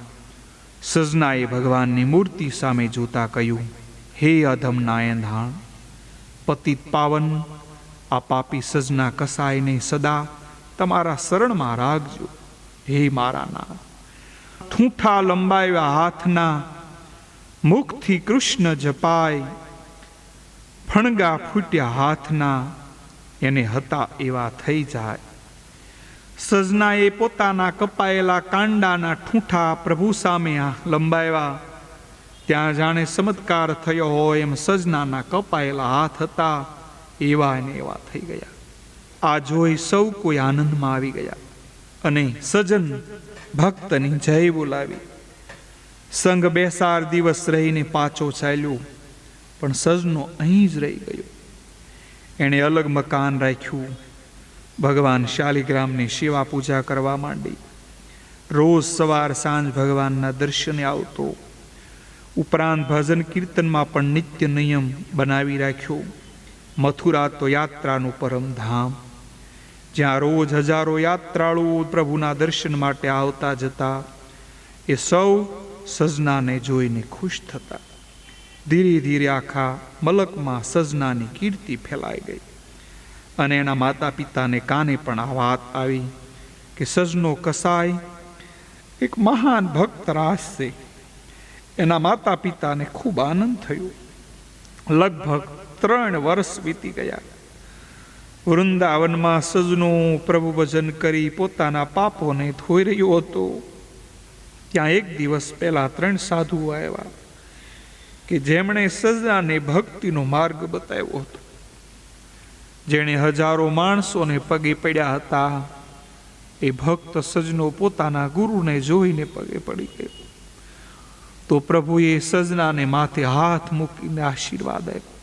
સજનાએ ભગવાનની મૂર્તિ સામે જોતા કહ્યું, હે અધમના એંધાણ, પતિત પાવન, આ પાપી સજના કસાયને સદા તમારા શરણમાં રાખજો. હે મારા નાથ, ઠૂંઠા લંબાવ્યા હાથના, મુખથી કૃષ્ણ જપાય, ફણગા ફૂટ્યા હાથના, એને હતા એવા થઈ જાય. સજનાએ પોતાના કપાયેલા કાંડાના ઠૂંઠા પ્રભુ સામે લંબાવ્યા. ત્યાં જાણે ચમત્કાર થયો હોય એમ સજનાના કપાયેલા હાથ હતા એવા ને એવા થઈ ગયા. આ જોઈ સૌ કોઈ આનંદમાં આવી ગયા અને સજન ભક્તની જય બોલાવી. સંઘ બેસાર દિવસ રહીને પાછો ચાલ્યો, પણ સજનો અહીં જ રહી ગયો. એણે અલગ મકાન રાખ્યું. ભગવાન શાલિગ્રામની સેવા પૂજા કરવા માંડી. રોજ સવાર સાંજ ભગવાનના દર્શને આવતો. ઉપરાંત ભજન કીર્તનમાં પણ નિત્ય નિયમ બનાવી રાખ્યો. મથુરા તો યાત્રાનું પરમ ધામ, જ્યાં રોજ હજારો યાત્રાળુઓ પ્રભુના દર્શન માટે આવતા જતા. એ સૌ સજનાને જોઈને ખુશ થતા. ધીરે ધીરે આખા મલકમાં સજનાની કીર્તિ ફેલાઈ ગઈ અને એના માતા પિતાને કાને પણ આ વાત આવી કે સજનો કસાય એક મહાન ભક્ત રાસ છે. એના માતા પિતાને ખૂબ આનંદ થયો. લગભગ 3 વર્ષ વીતી ગયા. વૃંદાવનમાં સજનો પ્રભુ ભજન કરી પોતાના પાપોને ધોઈ રહ્યો હતો. ત્યાં એક દિવસ પહેલા 3 સાધુઓ આવ્યા કે જેમણે સજનાને ભક્તિનો માર્ગ બતાવ્યો હતો. જેણે હજારો માણસોને પગે પડ્યા હતા. એ ભક્ત સજનો પોતાના ગુરુને જોઈને પગે પડી ગયો. તો પ્રભુએ સજનાને માથે હાથ મૂકીને આશીર્વાદ આપ્યો.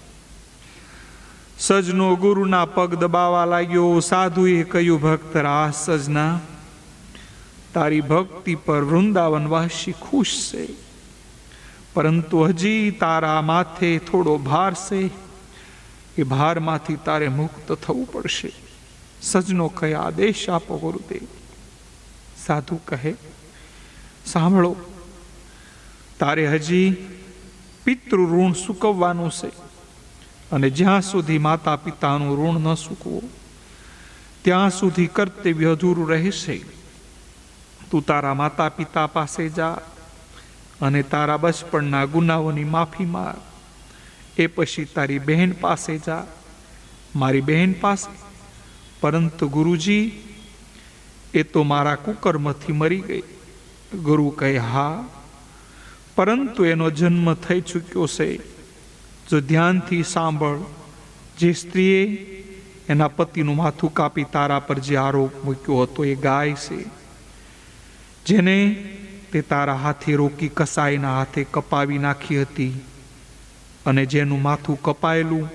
સજનો ગુરુના પગ દબાવવા લાગ્યો. સાધુએ કહ્યું, ભક્ત રાસ સજના, તારી ભક્તિ પર વૃંદાવનવાસી ખુશ છે, પરંતુ હજી તારા માથે થોડો ભાર છે. એ ભારમાંથી તારે મુક્ત થવું પડશે. સજનો કહે, આદેશ આપો ગુરુદેવ. સાધુ કહે, સાંભળો, તારે હજી પિતૃ ઋણ ચૂકવવાનું છે, અને જ્યાં સુધી માતા પિતાનું ઋણ ન ચૂકવો ત્યાં સુધી કર્તવ્ય અધૂરું રહેશે. તું તારા માતા પિતા પાસે જા અને તારા બચપણના ગુનાઓની માફી માંગ. એ પછી તારી બહેન પાસે જા, મારી બહેન પાસે. પરંતુ ગુરુજી, એ તો મારા કુકર્મથી મરી ગઈ. ગુરુ કહે, હા, પરંતુ એનો જન્મ થઈ ચૂક્યો છે. જો ધ્યાનથી સાંભળ, જે સ્ત્રીએ એના પતિનું માથું કાપી તારા પર જે આરોપ મૂક્યો હતો એ ગાય છે. જેને તે તારા હાથે રોકી કસાઈના હાથે કપાવી નાખી હતી, અને જેનું માથું કપાયેલું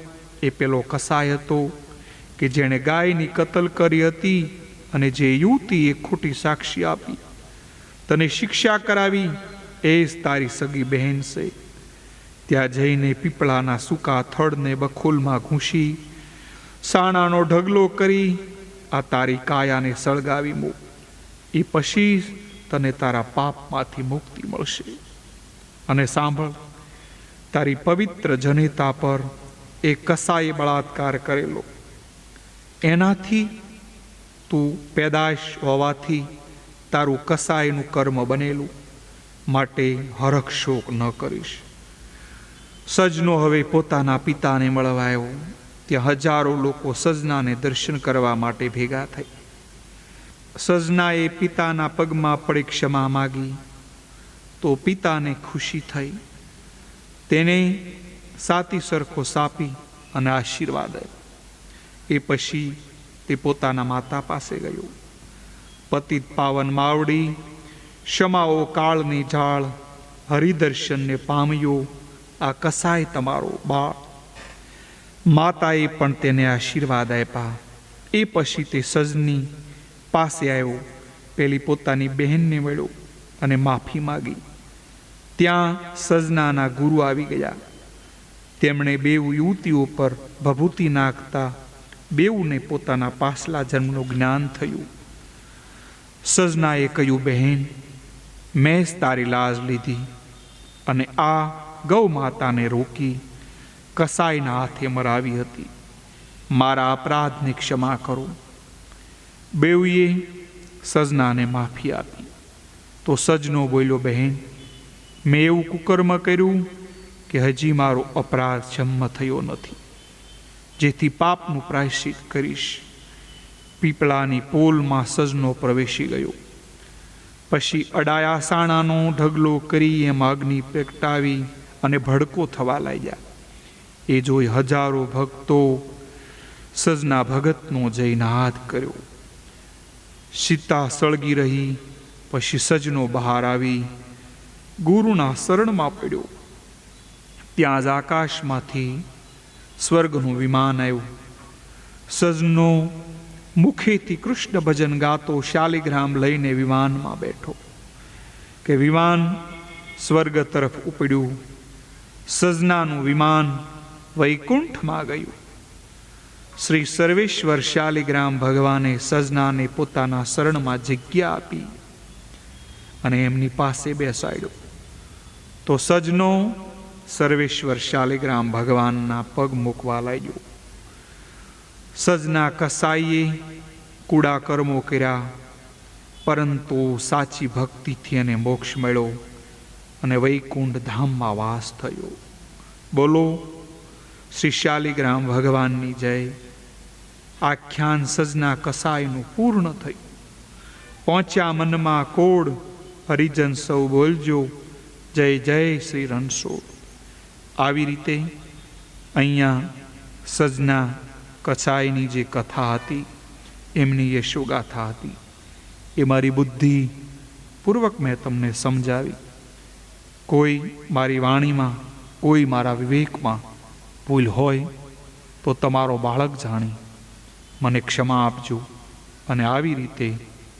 એ પેલો કસાઈ હતો કે જેણે ગાયની કતલ કરી હતી, અને જે યુવતીએ ખોટી સાક્ષી આપી તને શિક્ષા કરાવી એ જ તારી સગી બહેન છે. ત્યાં જઈને પીપળાના સૂકા થડને બખોલમાં ઘૂસી સાણાનો ઢગલો કરી આ તારી કાયાને સળગાવી મૂક. એ પછી તને તારા પાપમાંથી મુક્તિ મળશે. અને સાંભળ, તારી પવિત્ર જનેતા પર એ કસાઈએ બળાત્કાર કરેલો, એનાથી તું પેદાશ હોવાથી તારું કસાઈનું કર્મ બનેલું, માટે હરખ શોક ન કરીશ. સજનો હવે પોતાના પિતાને મળવા આવ્યો. ત્યાં હજારો લોકો સજનાને દર્શન કરવા માટે ભેગા થઈ. સજનાએ પિતાના પગમાં પડી ક્ષમા માગી તો પિતાને ખુશી થઈ. તેને સાતી સરખો સાપી અને આશીર્વાદ આપ્યો. એ પછી તે પોતાના માતા પાસે ગયો. પતિત પાવન માવડી, ક્ષમાઓ કાળની ઝાળ, હરિદર્શનને પામ્યો આ કસાય તમારો બાળ. માતાએ પણ તેને આશીર્વાદ આપ્યા. એ પછી તે સજની પાસે આવ્યો, પેલી પોતાની બહેનને મળ્યો અને માફી માગી. ત્યાં સજનાના ગુરુ આવી ગયા. તેમણે બેઉ યુવતીઓ પર ભભૂતિ નાખતા બેઉને પોતાના પાછલા જન્મનું જ્ઞાન થયું. સજનાએ કહ્યું, બહેન, મેં જ તારી લાજ લીધી અને આ ગૌ માતાને રોકી કસાઈના હાથે મરાવી હતી. મારા અપરાધની ક્ષમા કરો. બેઉએ સજનાને માફી આપી. તો સજનો બોલ્યો, બહેન, મેં એવું કુકર્મ કર્યું કે હજી મારો અપરાધ જન્મ થયો નથી, જેથી પાપનું પ્રાયશ્ચિત કરીશ. પીપળાની પોલમાં સજનો પ્રવેશી ગયો. પછી અડાયા સાણાનો ઢગલો કરી એમાં અગ્નિ પ્રગટાવી અને ભડકો થવા લાગ્યા. એ જોઈ હજારો ભક્તો સજના ભગતનો જયનાદ કર્યો. સીતા સળગી રહી. પછી સજનો બહાર આવી ગુરુના શરણમાં પડ્યો. ત્યાં જ આકાશમાંથી સ્વર્ગનું વિમાન આવ્યું. સજનો મુખેથી કૃષ્ણ ભજન ગાતો શાલિગ્રામ લઈને વિમાનમાં બેઠો કે વિમાન સ્વર્ગ તરફ ઉપડ્યું. સજનાનું વિમાન વૈકુંઠમાં ગયું. શ્રી સર્વેશ્વર શાલિગ્રામ ભગવાને સજનાને પોતાના શરણમાં જગ્યા આપી અને એમની પાસે બેસાડ્યો. તો સજનો સર્વેશ્વર શાલિગ્રામ ભગવાનના પગ મૂકવા લાગ્યો. સજના કસાઈએ કુડા કર્મો કર્યા, પરંતુ સાચી ભક્તિથી એને મોક્ષ મળ્યો અને વૈકુંઠ ધામમાં વાસ થયો. બોલો શ્રી શાલિગ્રામ ભગવાનની જય. આખ્યાન સજના કસાયનું પૂર્ણ થયું. પહોંચ્યા મનમાં કોડ, હરિજન સૌ બોલજો જય જય શ્રી રણછોડ. આવી રીતે અહીંયા સજના કસાઈની જે કથા હતી, એમની યશોગાથા હતી, એ મારી બુદ્ધિ પૂર્વક મેં તમને સમજાવી. કોઈ મારી વાણીમાં, કોઈ મારા વિવેકમાં ભૂલ હોય તો તમારો બાળક જાણી મને ક્ષમા આપજો. અને આવી રીતે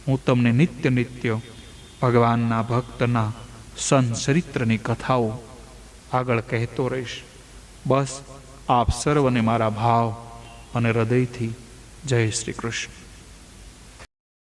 હું તમને નિત્ય નિત્ય ભગવાનના ભક્તના સંચરિત્રની કથાઓ આગળ કહેતો રહીશ. બસ આપ સર્વને મારા ભાવ અને હૃદયથી જય શ્રી કૃષ્ણ.